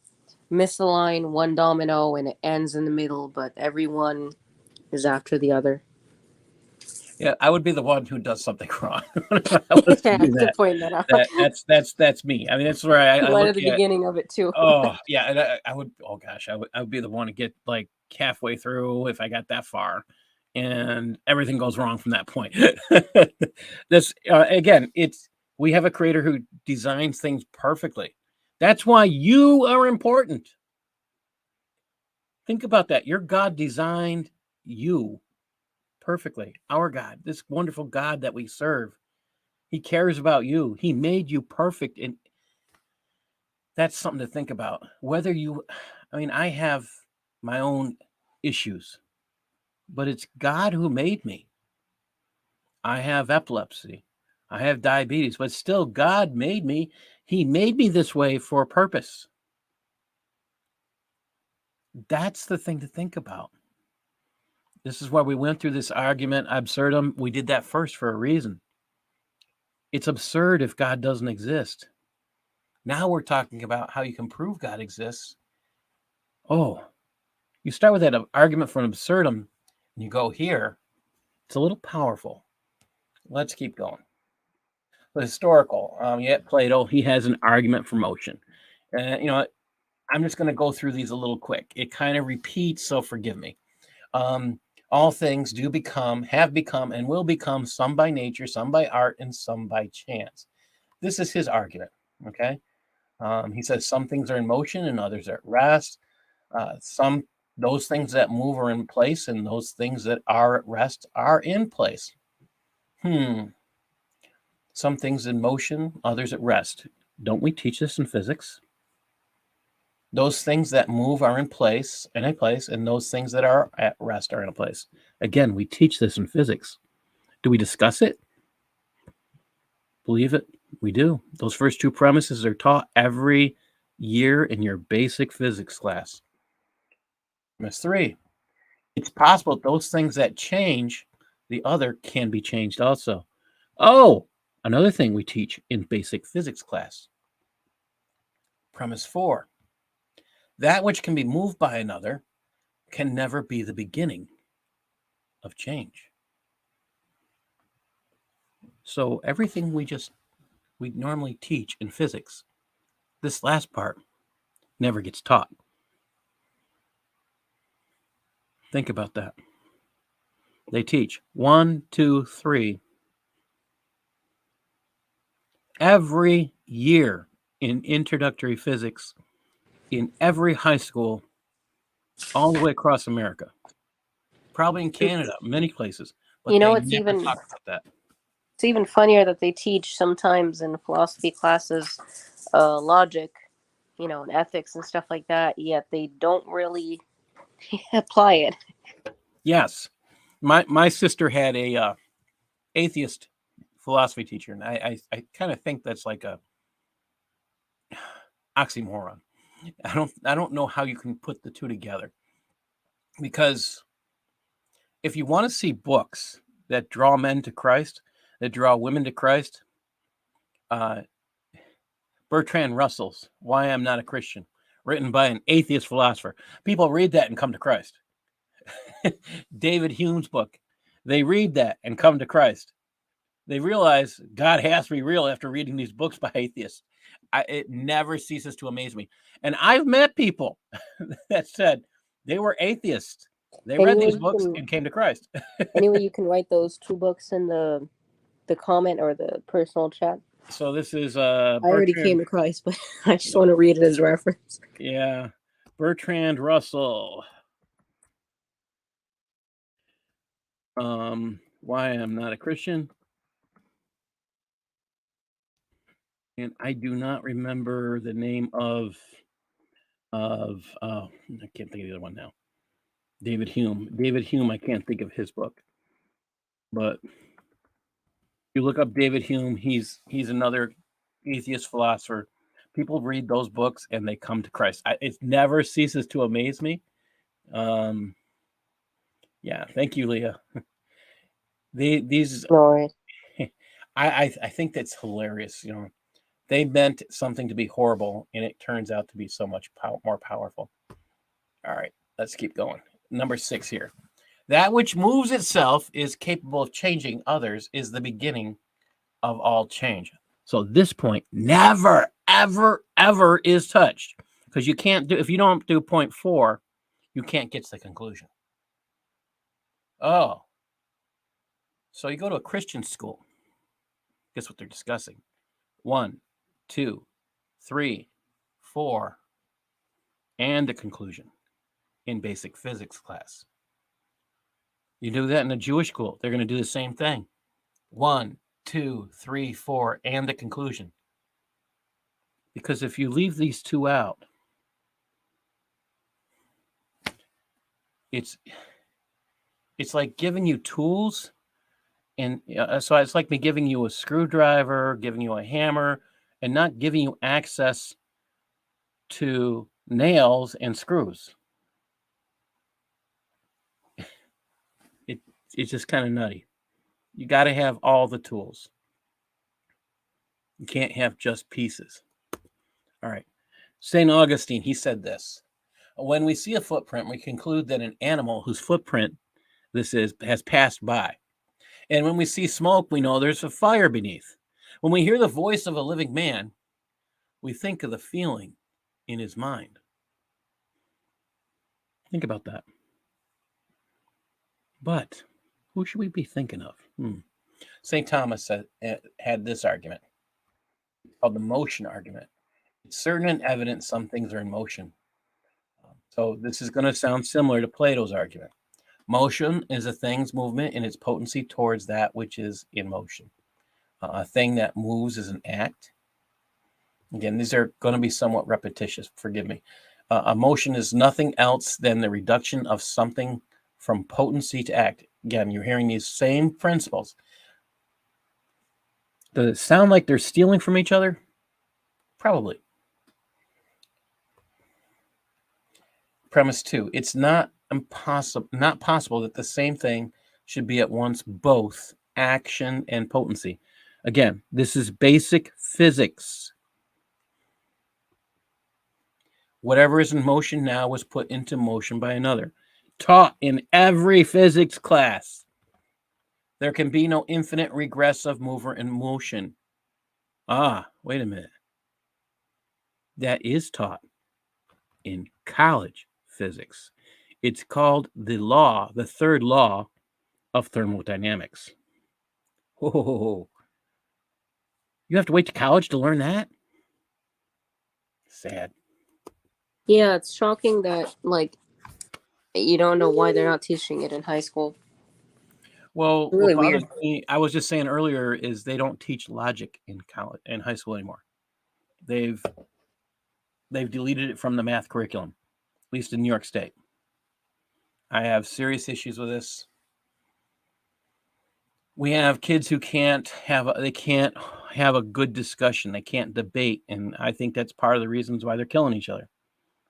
C: misalign one domino and it ends in the middle, but everyone is after the other.
A: Yeah, I would be the one who does something wrong. I was to do
C: To
A: that.
C: point that out.
A: That's me. I mean, that's where I
C: Right
A: look
C: at the
A: at.
C: beginning of it too.
A: Oh yeah, and I would. Oh gosh, I would be the one to get like halfway through if I got that far, and everything goes wrong from that point. This again, we have a creator who designs things perfectly. That's why you are important. Think about that. Your God designed you perfectly. Our God, this wonderful God that we serve, he cares about you. He made you perfect. And that's something to think about. I have my own issues, but it's God who made me. I have epilepsy. I have diabetes, but still God made me. He made me this way for a purpose. That's the thing to think about. This is why we went through this argument, absurdum. We did that first for a reason. It's absurd if God doesn't exist. Now we're talking about how you can prove God exists. Oh, you start with that argument for an absurdum, and you go here. It's a little powerful. Let's keep going. The historical. Yet Plato, he has an argument for motion. I'm just going to go through these a little quick. It kind of repeats, so forgive me. All things do become, have become, and will become, some by nature, some by art, and some by chance. This is his argument. Okay. He says some things are in motion and others are at rest. Those things that move are in place, and those things that are at rest are in place. Some things in motion, others at rest. Don't we teach this in physics? Those things that move are in a place, and those things that are at rest are in a place. Again, we teach this in physics. Do we discuss it? Believe it? We do. Those first two premises are taught every year in your basic physics class. Premise 3. It's possible those things that change, the other can be changed also. Oh, another thing we teach in basic physics class. Premise 4. That which can be moved by another can never be the beginning of change. So everything we normally teach in physics, this last part never gets taught. Think about that. They teach 1, 2, 3 every year in introductory physics in every high school all the way across America. Probably in Canada, many places, But
C: You know,
A: they
C: it's
A: never
C: even
A: talk about that.
C: it's even funnier that they teach sometimes in philosophy classes logic, you know, and ethics and stuff like that, yet they don't really apply it.
A: Yes. My sister had a atheist philosophy teacher, and I kind of think that's like a oxymoron. I don't know how you can put the two together, because if you want to see books that draw men to Christ, that draw women to Christ, uh, Bertrand Russell's "Why I'm Not a Christian," written by an atheist philosopher, people read that and come to Christ. David Hume's book, they read that and come to Christ. They realize God has to be real after reading these books by atheists. It never ceases to amaze me. And I've met people that said they were atheists. They read
C: Anyway,
A: these books and came to Christ.
C: anyway, you can write those 2 books in the comment or the personal chat.
A: So this is
C: I already came
A: Bertrand.
C: to Christ, but I just want to read it as reference.
A: Yeah, Bertrand Russell. Why I'm Not a Christian. And I do not remember the name of I can't think of the other one now. David Hume. David Hume, I can't think of his book. But you look up David Hume, he's another atheist philosopher. People read those books and they come to Christ. It never ceases to amaze me. Yeah, thank you, Leah. These
C: No worries.
A: I think that's hilarious. You know, they meant something to be horrible, and it turns out to be so much more powerful. All right, let's keep going. Number 6 here. That which moves itself is capable of changing others is the beginning of all change. So this point never, ever, ever is touched, because you can't do, if you don't do point 4, you can't get to the conclusion. Oh, so you go to a Christian school. Guess what they're discussing? 1, 2, 3, 4, and the conclusion in basic physics class. You do that in a Jewish school, they're going to do the same thing. 1, 2, 3, 4, and the conclusion. Because if you leave these 2 out, it's like giving you tools, and so it's like me giving you a screwdriver, giving you a hammer, and not giving you access to nails and screws. It's just kind of nutty. You got to have all the tools. You can't have just pieces. All right. St. Augustine, he said this: when we see a footprint, we conclude that an animal whose footprint this is has passed by. And when we see smoke, we know there's a fire beneath. When we hear the voice of a living man, we think of the feeling in his mind. Think about that. But who should we be thinking of? St. Thomas had this argument called the motion argument. It's certain and evident some things are in motion. So this is going to sound similar to Plato's argument. Motion is a thing's movement in its potency towards that which is in motion. A thing that moves is an act. Again, these are going to be somewhat repetitious. Forgive me. A motion is nothing else than the reduction of something from potency to act. Again, you're hearing these same principles. Does it sound like they're stealing from each other? Probably. Premise 2. It's not possible that the same thing should be at once both action and potency. Again, this is basic physics. Whatever is in motion now was put into motion by another. Taught in every physics class. There can be no infinite regress of mover in motion. Wait a minute. That is taught in college physics. It's called the third law of thermodynamics. Oh, you have to wait to college to learn that? Sad.
C: Yeah, it's shocking that, like, you don't know why they're not teaching it in high school.
A: Well,
C: Really
A: what bothers
C: weird.
A: me, I was just saying earlier, is they don't teach logic in college and high school anymore. They've deleted it from the math curriculum, at least in New York State. I have serious issues with this. We have kids who can't have a good discussion. They can't debate, and I think that's part of the reasons why they're killing each other.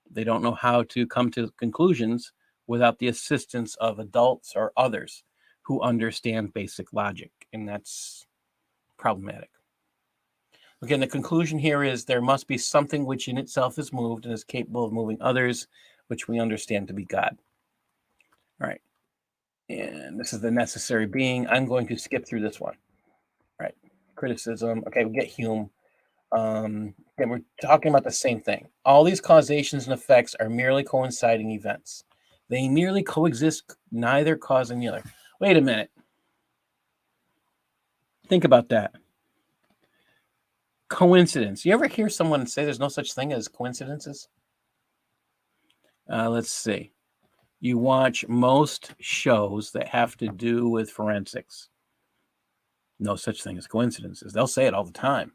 A: They don't know how to come to conclusions without the assistance of adults or others who understand basic logic, and that's problematic. Again, the conclusion here is there must be something which in itself is moved and is capable of moving others, which we understand to be God. All right. And this is the necessary being. I'm going to skip through this one. All right. Criticism. Okay, we get Hume. Again, we're talking about the same thing. All these causations and effects are merely coinciding events. They merely coexist, neither causing the other. Wait a minute. Think about that. Coincidence. You ever hear someone say there's no such thing as coincidences? Let's see. You watch most shows that have to do with forensics. No such thing as coincidences. They'll say it all the time.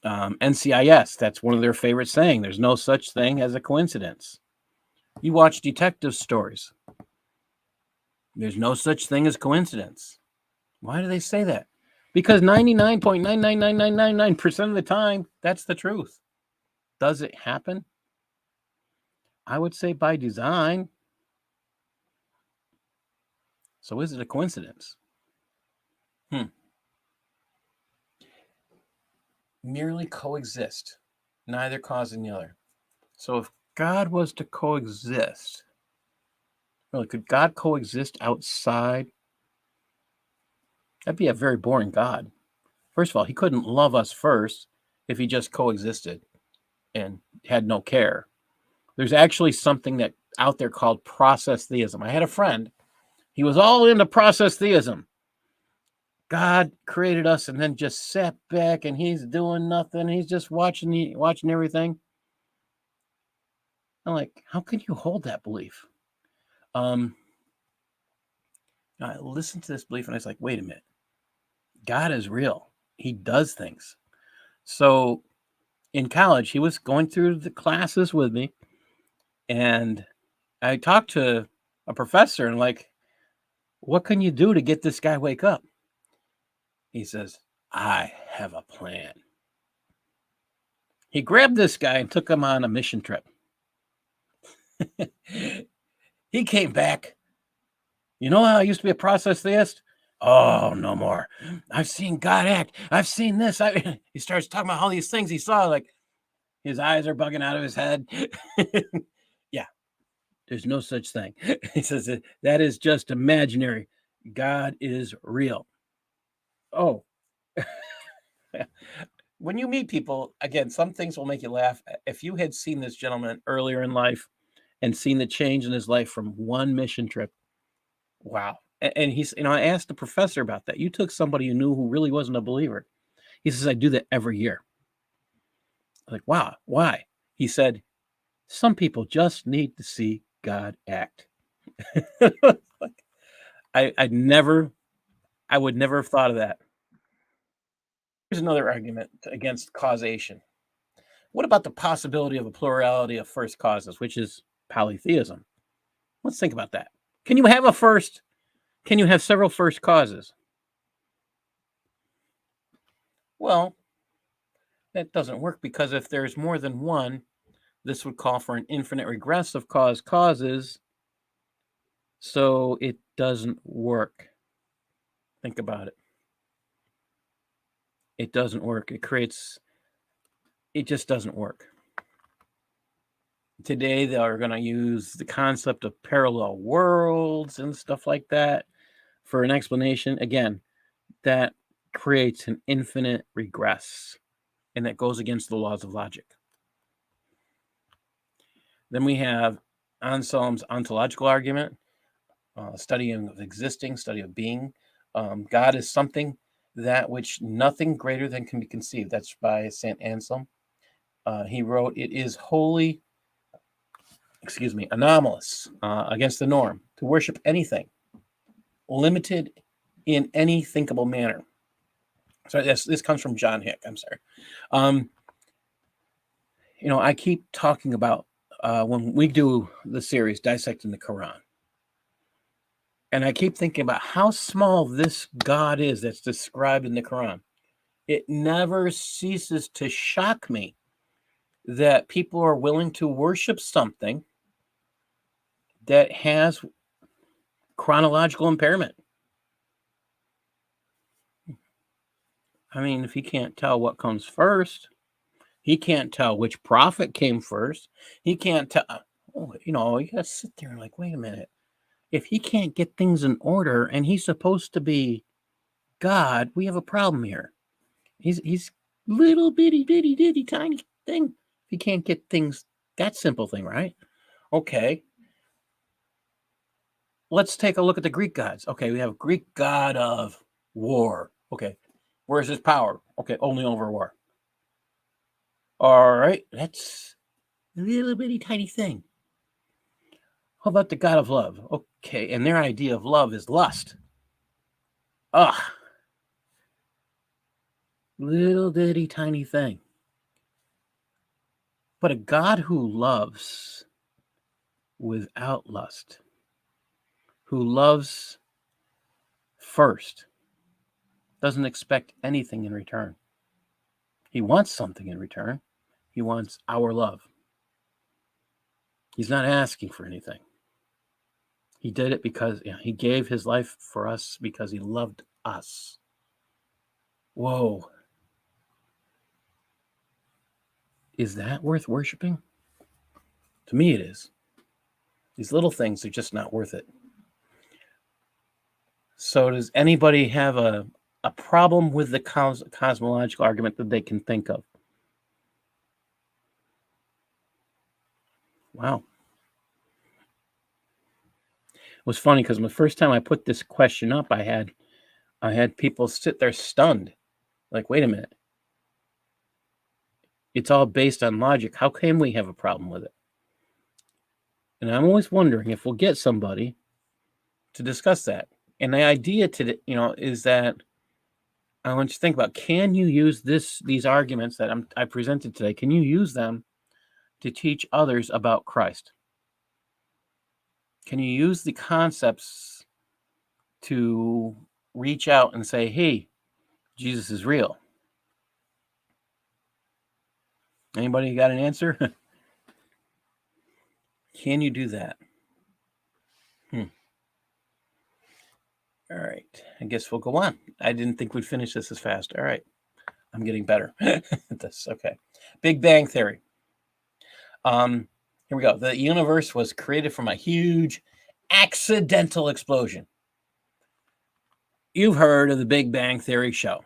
A: NCIS, that's one of their favorite saying. There's no such thing as a coincidence. You watch detective stories. There's no such thing as coincidence. Why do they say that? Because 99.99999% of the time, that's the truth. Does it happen? I would say by design. So is it a coincidence? Merely coexist, neither causing the other. So if God was to coexist, really, could God coexist outside? That'd be a very boring God. First of all, he couldn't love us first if he just coexisted and had no care. There's actually something that out there called process theism. I had a friend, he was all into process theism. God created us and then just sat back and he's doing nothing. He's just watching everything. I'm like, how can you hold that belief? I listened to this belief and I was like, wait a minute. God is real. He does things. So in college, he was going through the classes with me. And I talked to a professor and like, what can you do to get this guy wake up? He says, I have a plan. He grabbed this guy and took him on a mission trip. He came back. You know how I used to be a process theist? Oh, no more. I've seen God act. I've seen this. He starts talking about all these things he saw. Like his eyes are bugging out of his head. Yeah, there's no such thing. He says that is just imaginary. God is real. Oh. When you meet people, again, some things will make you laugh. If you had seen this gentleman earlier in life and seen the change in his life from one mission trip, wow. And he's, I asked the professor about that. You took somebody you knew who really wasn't a believer. He says, I do that every year. I'm like, wow, why? He said, some people just need to see God act. I would never have thought of that. Here's another argument against causation. What about the possibility of a plurality of first causes, which is polytheism? Let's think about that. Can you have several first causes? Well, that doesn't work because if there's more than one, this would call for an infinite regress of causes. So it doesn't work. Think about it. It doesn't work. It just doesn't work. Today, they are going to use the concept of parallel worlds and stuff like that for an explanation. Again, that creates an infinite regress, and that goes against the laws of logic. Then we have Anselm's ontological argument, study of existing, study of being. God is something that which nothing greater than can be conceived. That's by St. Anselm. He wrote, it is wholly, anomalous, against the norm, to worship anything limited in any thinkable manner. So this comes from John Hick. I'm sorry. I keep talking about when we do the series Dissecting the Quran. And I keep thinking about how small this God is that's described in the Quran. It never ceases to shock me that people are willing to worship something that has chronological impairment. I mean, if he can't tell what comes first, he can't tell which prophet came first. He can't tell. You gotta sit there and like, wait a minute. If he can't get things in order and he's supposed to be God, we have a problem here. He's little bitty tiny thing. He can't get things, that simple thing, right? Okay. Let's take a look at the Greek gods. Okay, we have a Greek god of war. Okay. Where's his power? Okay, only over war. All right, that's a little bitty tiny thing. How about the god of love? Okay, and their idea of love is lust. Little bitty tiny thing. But a God who loves without lust, who loves first, doesn't expect anything in return. He wants something in return. He wants our love. He's not asking for anything. He did it because he gave his life for us because he loved us. Whoa. Is that worth worshiping? To me, it is. These little things are just not worth it. So does anybody have a problem with the cosmological argument that they can think of? Wow. It was funny because the first time I put this question up, I had people sit there stunned. Like, wait a minute. It's all based on logic. How can we have a problem with it? And I'm always wondering if we'll get somebody to discuss that. And the idea is that I want you to think about, can you use these arguments that I presented today? Can you use them to teach others about Christ? Can you use the concepts to reach out and say, hey, Jesus is real? Anybody got an answer? Can you do that? All right. I guess we'll go on. I didn't think we'd finish this as fast. All right. I'm getting better at this. Okay. Big Bang Theory. Here we go. The universe was created from a huge accidental explosion. You've heard of the Big Bang Theory show.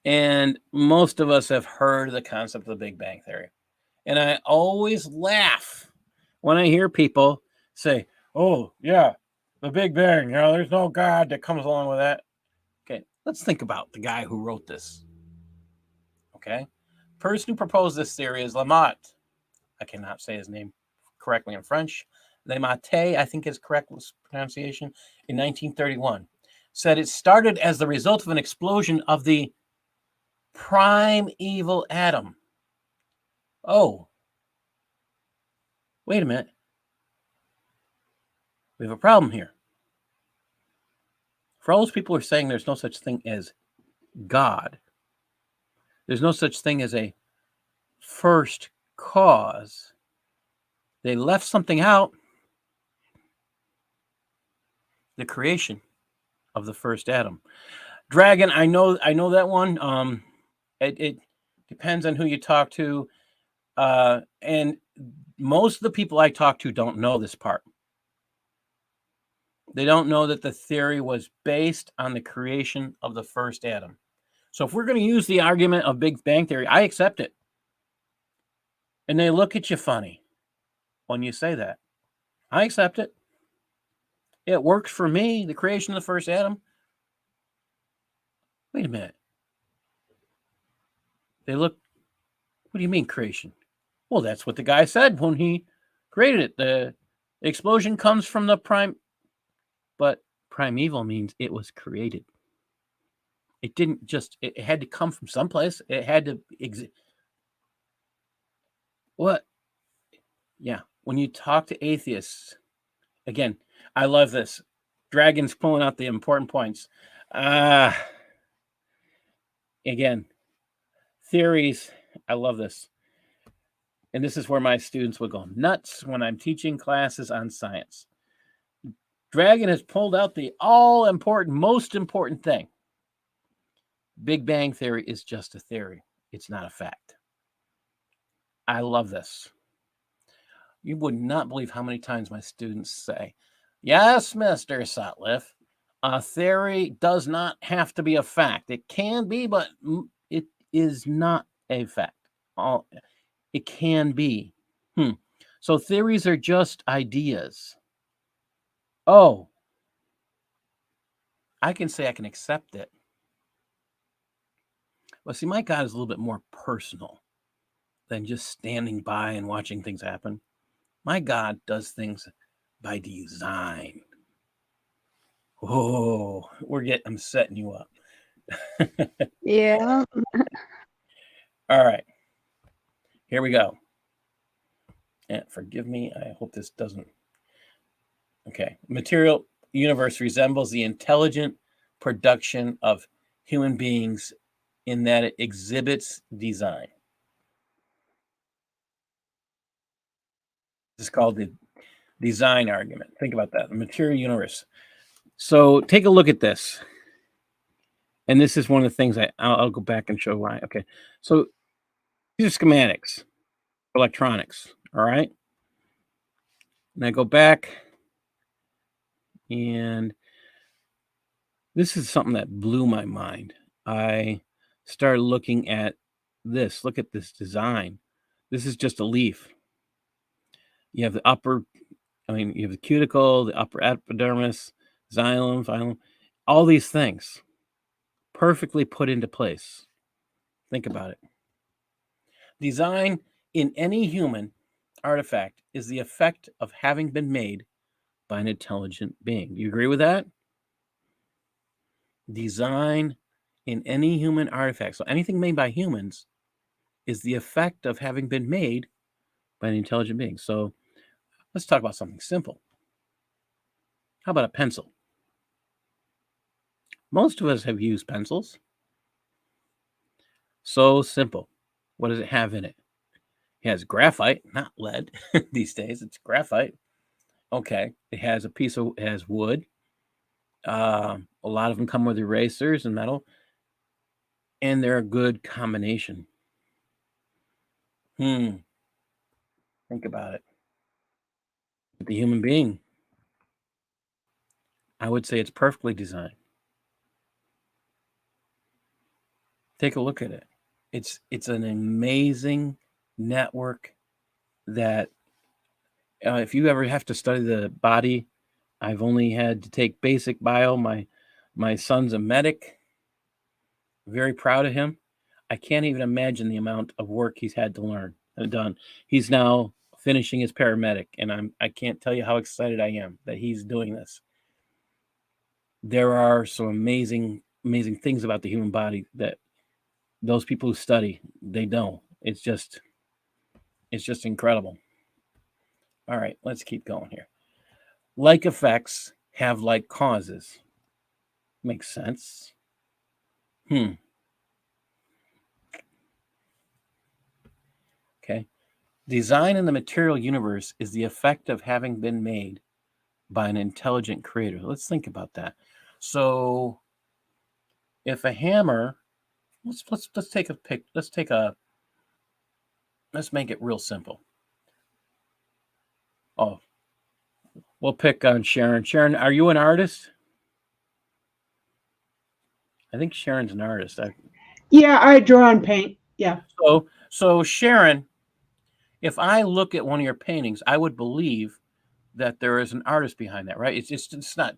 A: And most of us have heard of the concept of the Big Bang Theory. And I always laugh when I hear people say, oh, yeah, the Big Bang, there's no God that comes along with that. Okay, let's think about the guy who wrote this. Okay, person who proposed this theory is Lamotte. I cannot say his name correctly in French. Lamotte, I think is correct pronunciation, in 1931. Said it started as the result of an explosion of the primeval atom. Oh, wait a minute. We have a problem here. For all those people who are saying there's no such thing as God, there's no such thing as a first cause, they left something out: the creation of the first atom. Dragon, I know that one. It depends on who you talk to, and most of the people I talk to don't know this part. They don't know that the theory was based on the creation of the first atom. So if we're going to use the argument of Big Bang Theory, I accept it. And they look at you funny when you say that. I accept it. It works for me, the creation of the first atom. Wait a minute. They look, what do you mean creation? Well, that's what the guy said when he created it. The explosion comes from the prime. But primeval means it was created. It didn't just, it had to come from someplace. It had to exist. What? Yeah. When you talk to atheists, again, I love this. Dragon's pulling out the important points. Again, theories. I love this. And this is where my students will go nuts when I'm teaching classes on science. Dragon has pulled out the all-important, most important thing. Big Bang Theory is just a theory. It's not a fact. I love this. You would not believe how many times my students say, yes, Mr. Sutliff, a theory does not have to be a fact. It can be, but it is not a fact. It can be. So theories are just ideas. Oh, I can say I can accept it. Well, see, my God is a little bit more personal than just standing by and watching things happen. My God does things by design. Oh, I'm setting you up.
B: Yeah.
A: All right. Here we go. And forgive me. I hope this doesn't. Okay. Material universe resembles the intelligent production of human beings in that it exhibits design. This is called the design argument. Think about that. The material universe. So take a look at this. And this is one of the things I'll go back and show why. Okay. So these are schematics, electronics. All right. And I go back, and this is something that blew my mind. I started looking at this. Look at this design. This is just a leaf. You have the you have the cuticle, the upper epidermis, xylem, phylum, all these things perfectly put into place. Think about it. Design in any human artifact is the effect of having been made by an intelligent being. Do you agree with that? Design in any human artifact, so anything made by humans, is the effect of having been made by an intelligent being. So let's talk about something simple. How about a pencil? Most of us have used pencils. So simple. What does it have in it? It has graphite, not lead. These days, it's graphite. Okay. It has it has wood. A lot of them come with erasers and metal, and they're a good combination. Think about it. The human being, I would say it's perfectly designed. Take a look at it. It's an amazing network that if you ever have to study the body, I've only had to take basic bio. My son's a medic. Very proud of him. I can't even imagine the amount of work he's had to learn and done. He's now finishing his paramedic, and I can't tell you how excited I am that he's doing this. There are some amazing things about the human body that those people who study, they know. It's just incredible. All right, let's keep going here. Like effects have like causes. Makes sense. Okay. Design in the material universe is the effect of having been made by an intelligent creator. Let's think about that. So if a hammer, let's take a pick. Let's make it real simple. Oh, we'll pick on Sharon. Sharon, are you an artist? I think Sharon's an artist.
D: Yeah, I draw and paint. Yeah.
A: So Sharon, if I look at one of your paintings, I would believe that there is an artist behind that, right? It's not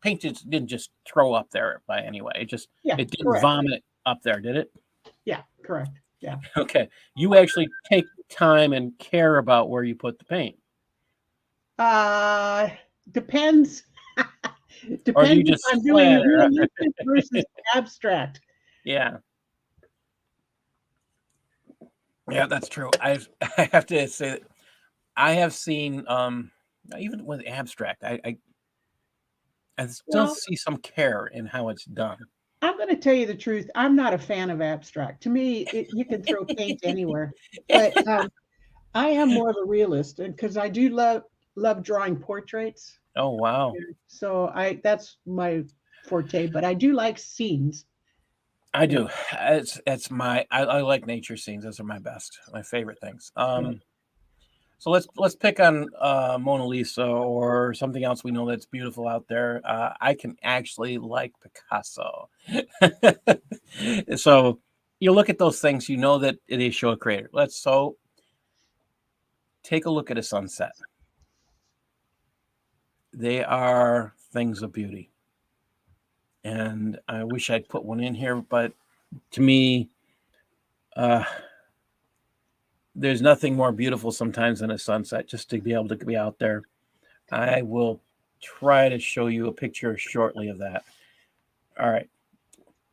A: paint didn't just throw up there by any way. It didn't
D: correct.
A: vomit up there, did it?
D: Yeah, correct. Yeah.
A: Okay. You actually take time and care about where you put the paint.
D: Depends.
A: Or do
D: Depends
A: you
D: if
A: just
D: I'm doing
A: splatter?
D: realistic versus abstract.
A: Yeah. Yeah, that's true. I have to say that I have seen even with abstract, I still
D: Well,
A: see some care in how it's done.
D: I'm going to tell you the truth. I'm not a fan of abstract. To me, you can throw paint anywhere. But I am more of a realist, and because I do love drawing portraits.
A: Oh wow.
D: So that's my forte. But I do like scenes.
A: I
D: Yeah.
A: do. It's I like nature scenes. Those are my favorite things.
D: Yeah.
A: So let's pick on Mona Lisa or something else we know that's beautiful out there. I can actually like Picasso. So you look at those things, you know that they show a creator. So take a look at a sunset. They are things of beauty. And I wish I'd put one in here, but to me, there's nothing more beautiful sometimes than a sunset, just to be able to be out there. I will try to show you a picture shortly of that. All right.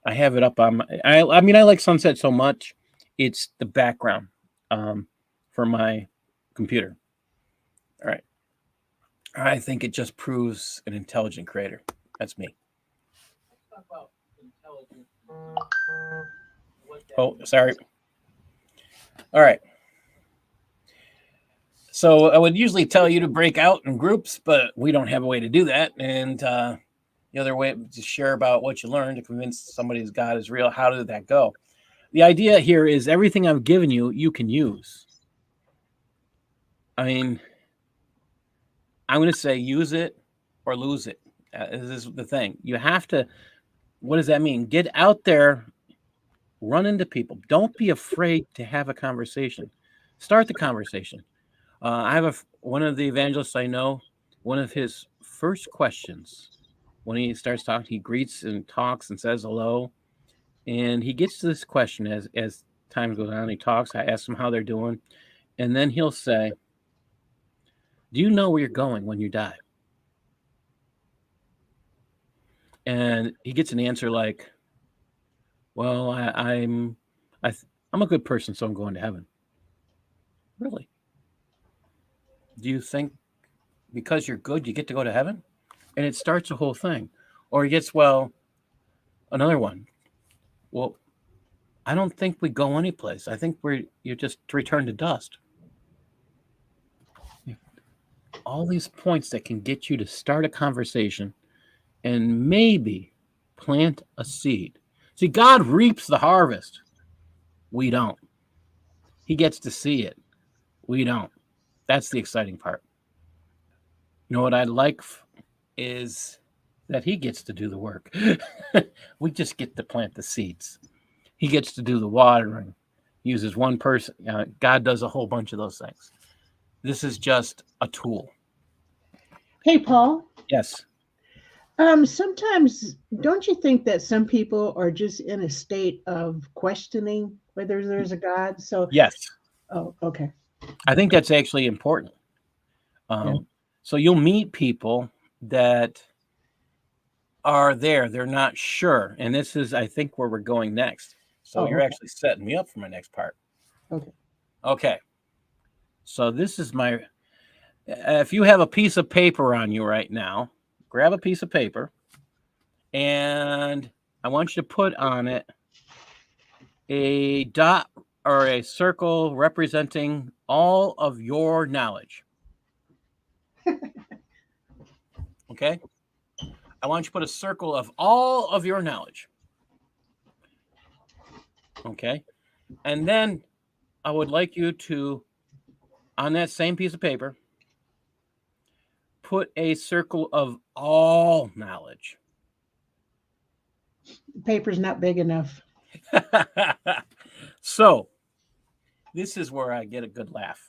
A: I have it up on I mean, I like sunset so much. It's the background for my computer. All right. I think it just proves an intelligent creator. That's me. Oh, sorry. All right. So I would usually tell you to break out in groups, but we don't have a way to do that. And the other way to share about what you learned to convince somebody's God is real. How did that go? The idea here is everything I've given you, you can use. I mean, I'm going to say use it or lose it. This is the thing. You have to, what does that mean? Get out there, run into people. Don't be afraid to have a conversation. Start the conversation. I have one of the evangelists I know, one of his first questions when he starts talking, he greets and talks and says hello. And he gets to this question as time goes on. He talks. I ask him how they're doing. And then he'll say, do you know where you're going when you die? And he gets an answer like, well, I'm a good person, so I'm going to heaven. Really? Do you think because you're good, you get to go to heaven? And it starts a whole thing. Or he gets, well, another one. Well, I don't think we go anyplace. I think you're just return to dust. All these points that can get you to start a conversation and maybe plant a seed. See, God reaps the harvest. We don't. He gets to see it. We don't. That's the exciting part. You know what I'd like is that he gets to do the work. We just get to plant the seeds. He gets to do the watering. Uses one person. God does a whole bunch of those things. This is just a tool.
D: Hey, Paul.
A: Yes.
D: Sometimes don't you think that some people are just in a state of questioning whether there's a God? So,
A: Yes.
D: oh, okay.
A: I think that's actually important.
D: Yeah.
A: So you'll meet people that are there. They're not sure. And this is, I think, where we're going next. So
D: Oh,
A: you're
D: okay.
A: actually setting me up for my next part.
D: Okay.
A: Okay. So this is my, if you have a piece of paper on you right now, grab a piece of paper and I want you to put on it a dot or a circle representing all of your knowledge. Okay. I want you to put a circle of all of your knowledge. Okay. And then I would like you to, on that same piece of paper, put a circle of all knowledge.
D: The paper's not big enough.
A: So, this is where I get a good laugh.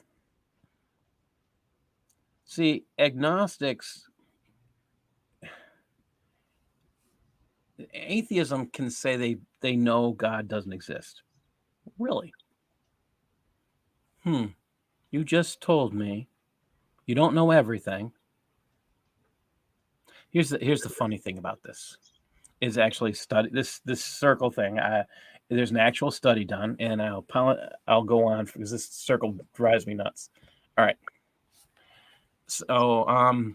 A: See, agnostics, atheism can say they know God doesn't exist. Really? You just told me you don't know everything. Here's the funny thing about this is actually this circle thing. There's an actual study done, and I'll go on because this circle drives me nuts. All right. So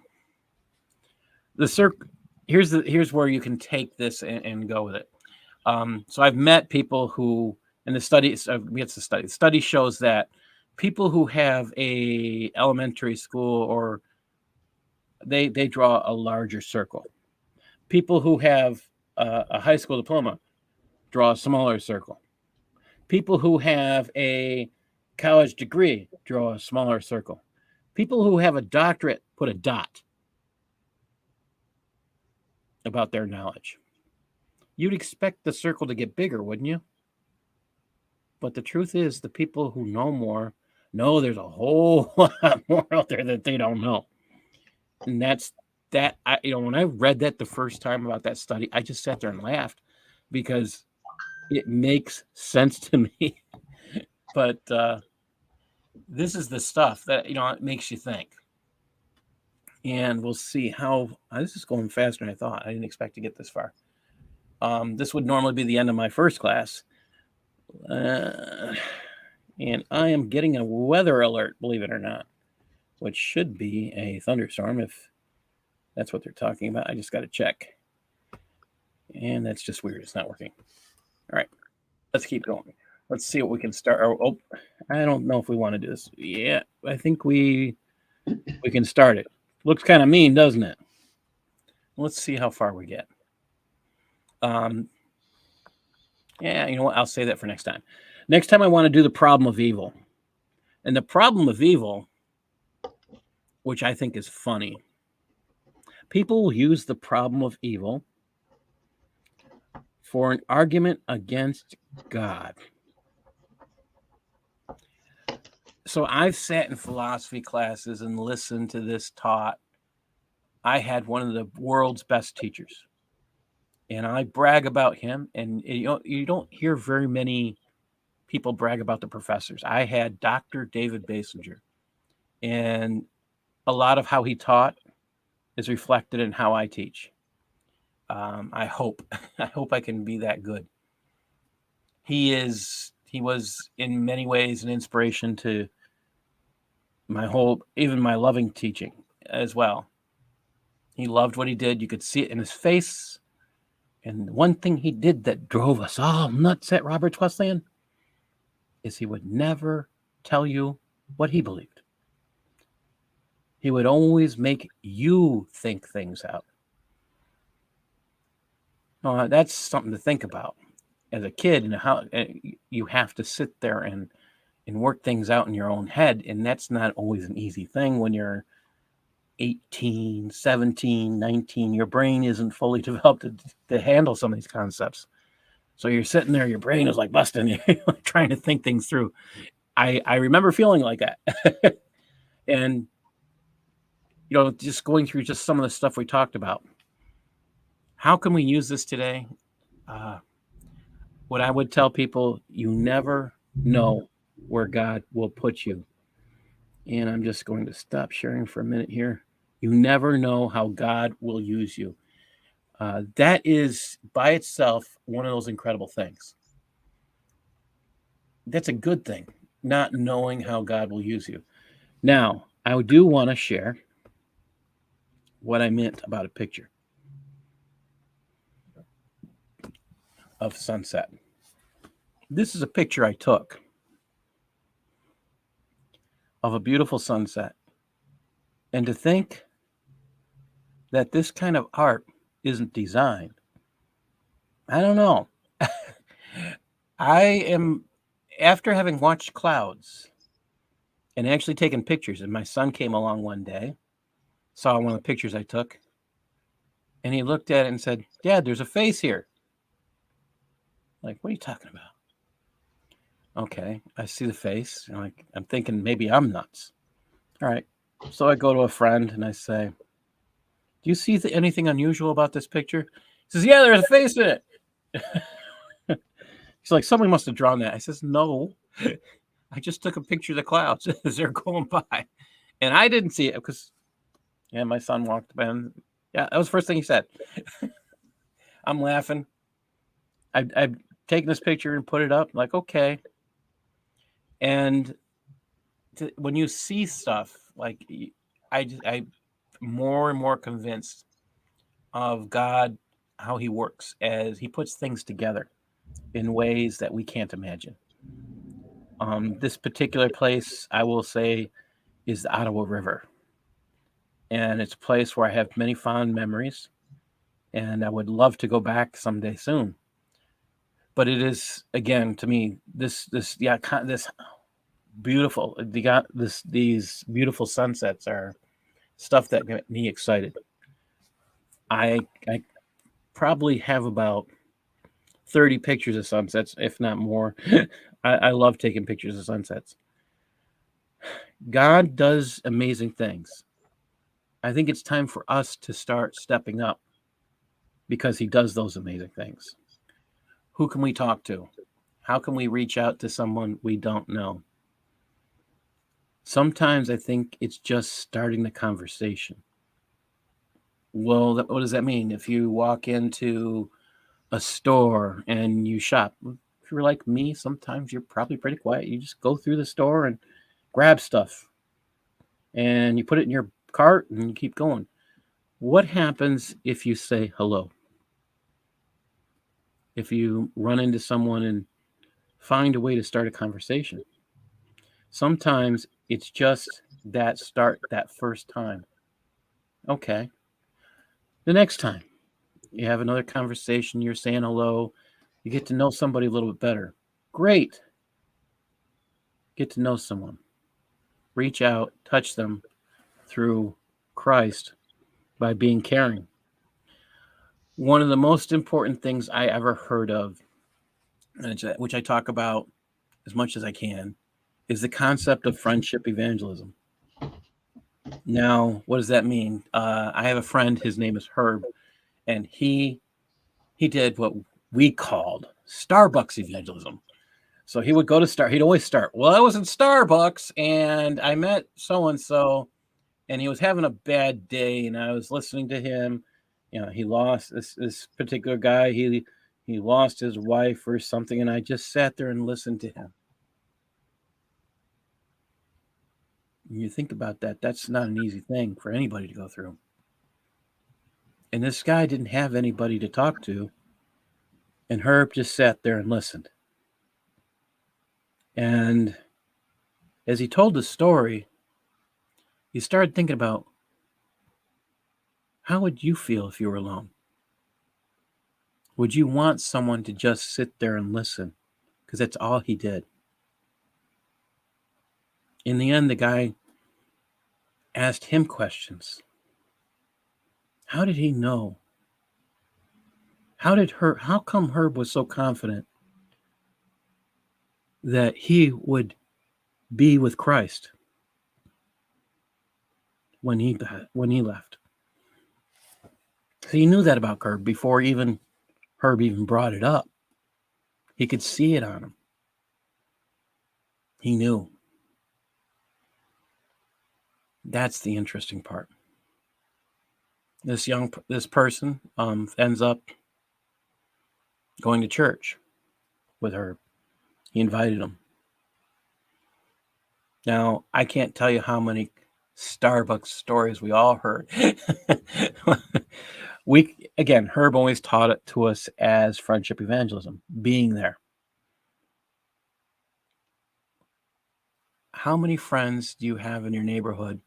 A: the circle here's where you can take this and go with it. So I've met people who, in the study, the study shows that people who have a elementary school or they draw a larger circle. People who have a high school diploma draw a smaller circle. People who have a college degree draw a smaller circle. People who have a doctorate put a dot about their knowledge. You'd expect the circle to get bigger, wouldn't you? But the truth is, the people who know more know there's a whole lot more out there that they don't know. And that's that. When I read that the first time about that study, I just sat there and laughed because it makes sense to me. But this is the stuff that, it makes you think. And we'll see how this is going faster than I thought. I didn't expect to get this far. This would normally be the end of my first class. And I am getting a weather alert, believe it or not, which should be a thunderstorm if that's what they're talking about. I just got to check. And that's just weird. It's not working. All right, let's keep going. Let's see what we can start. Oh, I don't know if we want to do this. Yeah, I think we can start it. Looks kind of mean, doesn't it? Let's see how far we get. Yeah, you know what? I'll say that for next time. Next time I want to do the problem of evil. And the problem of evil, which I think is funny, people will use the problem of evil for an argument against God. So I've sat in philosophy classes and listened to this taught. I had one of the world's best teachers. And I brag about him. And you don't hear very many people brag about the professors. I had Dr. David Basinger. And a lot of how he taught is reflected in how I teach. I hope I can be that good. He was in many ways an inspiration to even my loving teaching as well. He loved what he did. You could see it in his face. And one thing he did that drove us all nuts at Roberts Wesleyan is he would never tell you what he believed. He would always make you think things out. That's something to think about. As a kid, and how you have to sit there and work things out in your own head. And that's not always an easy thing when you're 18, 17, 19. Your brain isn't fully developed to handle some of these concepts. So you're sitting there, your brain is like busting, you're trying to think things through. I remember feeling like that. And, just going through just some of the stuff we talked about. How can we use this today? What I would tell people, you never know where God will put you. And I'm just going to stop sharing for a minute here. You never know how God will use you. That is by itself one of those incredible things. That's a good thing, not knowing how God will use you. Now, I do want to share what I meant about a picture of sunset. This is a picture I took of a beautiful sunset. And to think that this kind of art isn't designed, I don't know. I am, after having watched clouds and actually taken pictures, and my son came along one day, saw one of the pictures I took, and he looked at it and said, "Dad, there's a face here." Like, what are you talking about? Okay, I see the face. I'm thinking maybe I'm nuts. All right. So I go to a friend and I say, "Do you see anything unusual about this picture?" He says, "Yeah, there's a face in it." He's like, "Somebody must have drawn that." I says, "No, I just took a picture of the clouds as they're going by." And I didn't see it because, my son walked by and Yeah, that was the first thing he said. I'm laughing. I've taken this picture and put it up. Like, okay. And when you see stuff, like, I more and more convinced of God, how he works, as he puts things together in ways that we can't imagine. This particular place, I will say, is the Ottawa River. And it's a place where I have many fond memories, and I would love to go back someday soon. But it is, again, to me, this beautiful, these beautiful sunsets are stuff that get me excited. I probably have about 30 pictures of sunsets, if not more. I love taking pictures of sunsets. God does amazing things. I think it's time for us to start stepping up because he does those amazing things. Who can we talk to? How can we reach out to someone we don't know? Sometimes I think it's just starting the conversation. Well, what does that mean? If you walk into a store and you shop, if you're like me, sometimes you're probably pretty quiet. You just go through the store and grab stuff and you put it in your cart and you keep going. What happens if you say hello? If you run into someone and find a way to start a conversation? Sometimes it's just that first time. Okay. The next time you have another conversation, you're saying hello, you get to know somebody a little bit better. Great. Get to know someone. Reach out, touch them through Christ by being caring. One of the most important things I ever heard of, which I talk about as much as I can, is the concept of friendship evangelism. Now, what does that mean? I have a friend, his name is Herb, and he did what we called Starbucks evangelism. So he would go to he'd always start, well, I was in Starbucks and I met so-and-so and he was having a bad day and I was listening to him. You know, he lost this particular guy. He lost his wife or something. And I just sat there and listened to him. When you think about that, that's not an easy thing for anybody to go through. And this guy didn't have anybody to talk to. And Herb just sat there and listened. And as he told the story, he started thinking about, how would you feel if you were alone? Would you want someone to just sit there and listen? Because that's all he did. In the end, the guy asked him questions. How did he know? How come Herb was so confident that he would be with Christ when he left? So he knew that about Herb before Herb even brought it up. He could see it on him. He knew. That's the interesting part. This person ends up going to church with Herb. He invited him. Now, I can't tell you how many Starbucks stories we all heard. Herb always taught it to us as friendship evangelism, being there. How many friends do you have in your neighborhood?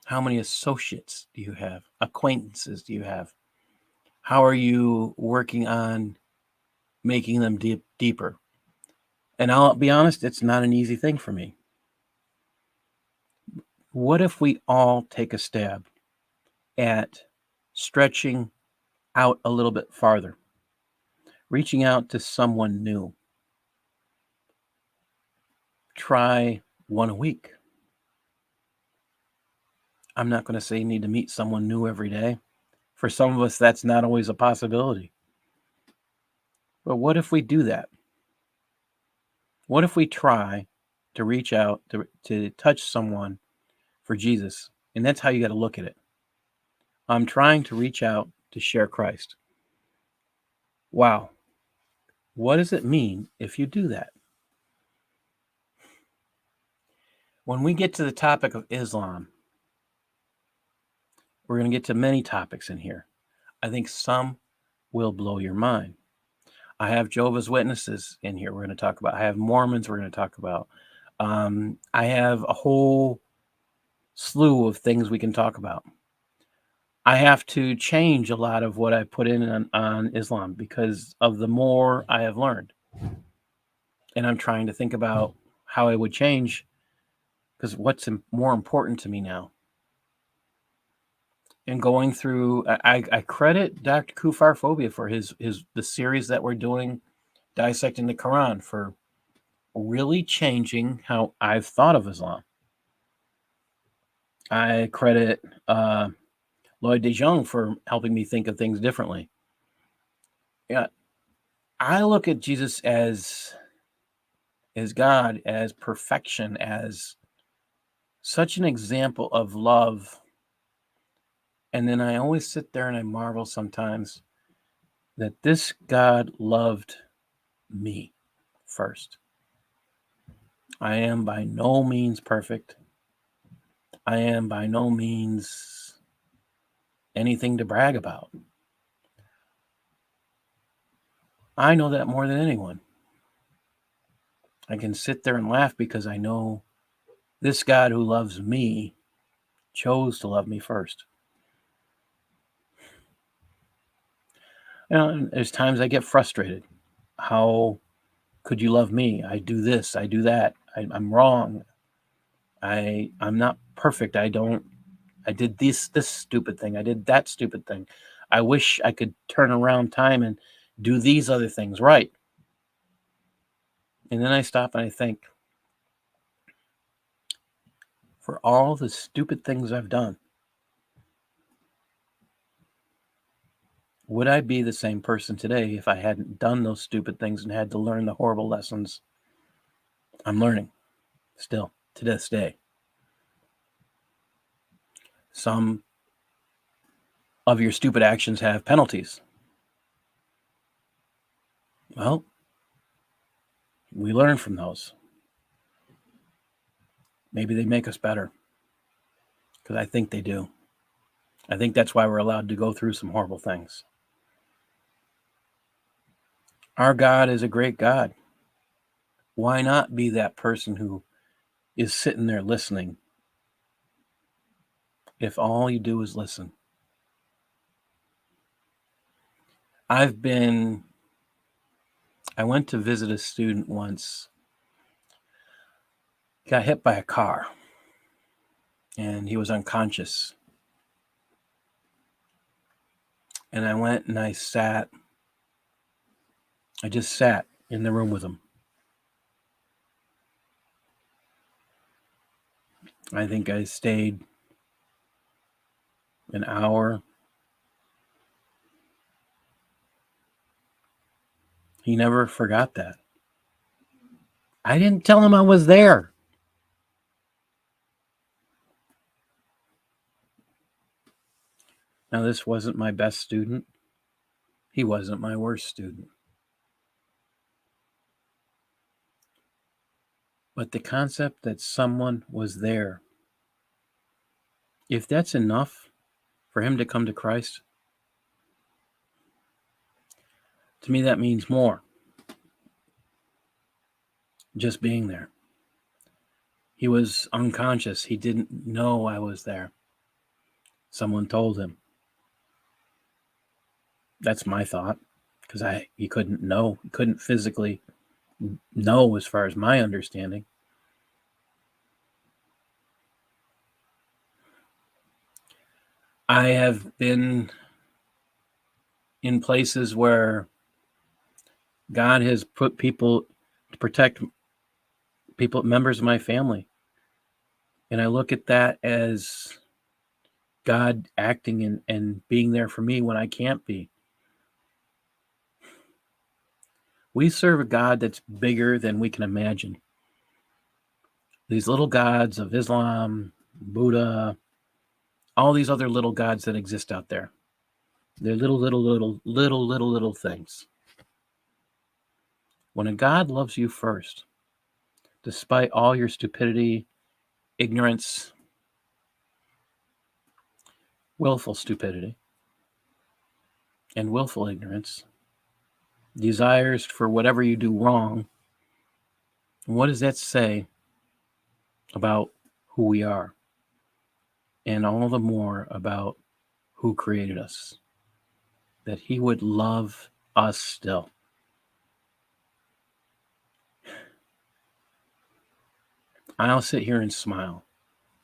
A: How many associates do you have? Acquaintances do you have? How are you working on making them deeper? And I'll be honest, it's not an easy thing for me. What if we all take a stab at stretching out a little bit farther, reaching out to someone new? Try one a week. I'm not going to say you need to meet someone new every day. For some of us, that's not always a possibility. But what if we do that? What if we try to reach out to touch someone for Jesus? And that's how you got to look at it. I'm trying to reach out to share Christ. Wow. What does it mean if you do that? When we get to the topic of Islam, we're going to get to many topics in here. I think some will blow your mind. I have Jehovah's Witnesses in here we're going to talk about. I have Mormons we're going to talk about. I have a whole slew of things we can talk about. I have to change a lot of what I put in on Islam because of the more I have learned. And I'm trying to think about how I would change, because what's more important to me now. And going through, I credit Dr. Kufar Phobia for the series that we're doing, dissecting the Quran, for really changing how I've thought of Islam. I credit Lloyd DeJong for helping me think of things differently. Yeah, I look at Jesus as God, as perfection, as such an example of love. And then I always sit there and I marvel sometimes that this God loved me first. I am by no means perfect. I am by no means anything to brag about. I know that more than anyone. I can sit there and laugh because I know this God who loves me chose to love me first. And there's times I get frustrated. How could you love me? I do this, I do that. I'm wrong. I'm not perfect. I did this stupid thing. I did that stupid thing. I wish I could turn around time and do these other things right. And then I stop and I think, for all the stupid things I've done, would I be the same person today if I hadn't done those stupid things and had to learn the horrible lessons I'm learning still to this day? Some of your stupid actions have penalties. Well, we learn from those. Maybe they make us better, because I think they do. I think that's why we're allowed to go through some horrible things. Our God is a great God. Why not be that person who is sitting there listening if all you do is listen? I went to visit a student once, got hit by a car, and he was unconscious. And I went and I just sat in the room with him. I think I stayed an hour. He never forgot that. I didn't tell him I was there. Now, this wasn't my best student. He wasn't my worst student. But the concept that someone was there, if that's enough for him to come to Christ, to me that means more. Just being there. He was unconscious. He didn't know I was there. Someone told him. That's my thought, because he couldn't know. He couldn't physically know, as far as my understanding. I have been in places where God has put people to protect people, members of my family. And I look at that as God acting and being there for me when I can't be. We serve a God that's bigger than we can imagine. These little gods of Islam, Buddha, all these other little gods that exist out there. They're little things. When a God loves you first, despite all your stupidity, ignorance, willful stupidity, and willful ignorance, desires for whatever you do wrong, what does that say about who we are? And all the more about who created us. That he would love us still. I'll sit here and smile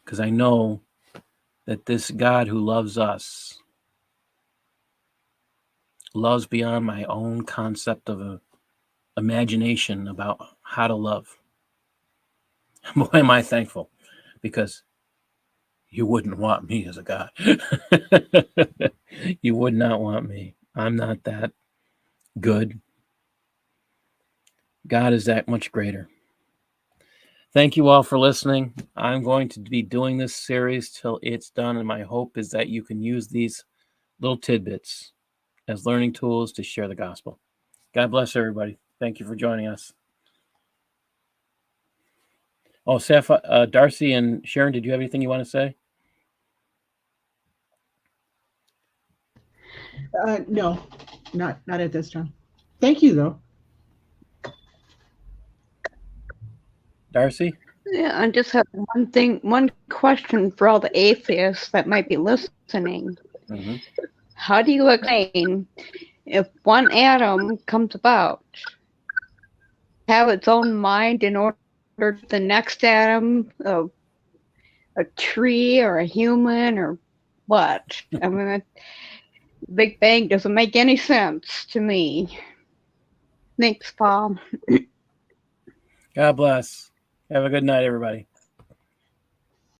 A: because I know that this God who loves us loves beyond my own concept of imagination about how to love. Boy, am I thankful, because you wouldn't want me as a God. You would not want me. I'm not that good. God is that much greater. Thank you all for listening. I'm going to be doing this series till it's done, and my hope is that you can use these little tidbits as learning tools to share the gospel. God bless everybody. Thank you for joining us. Oh, Darcy and Sharon, did you have anything you want to say?
D: No, not at this time. Thank you, though.
A: Darcy?
E: Yeah, I just have one question for all the atheists that might be listening.
A: Mm-hmm.
E: How do you explain if one atom comes about, have its own mind in order the next atom of a tree or a human or what? I mean, Big Bang doesn't make any sense to me. Thanks, Paul.
A: God bless. Have a good night, everybody.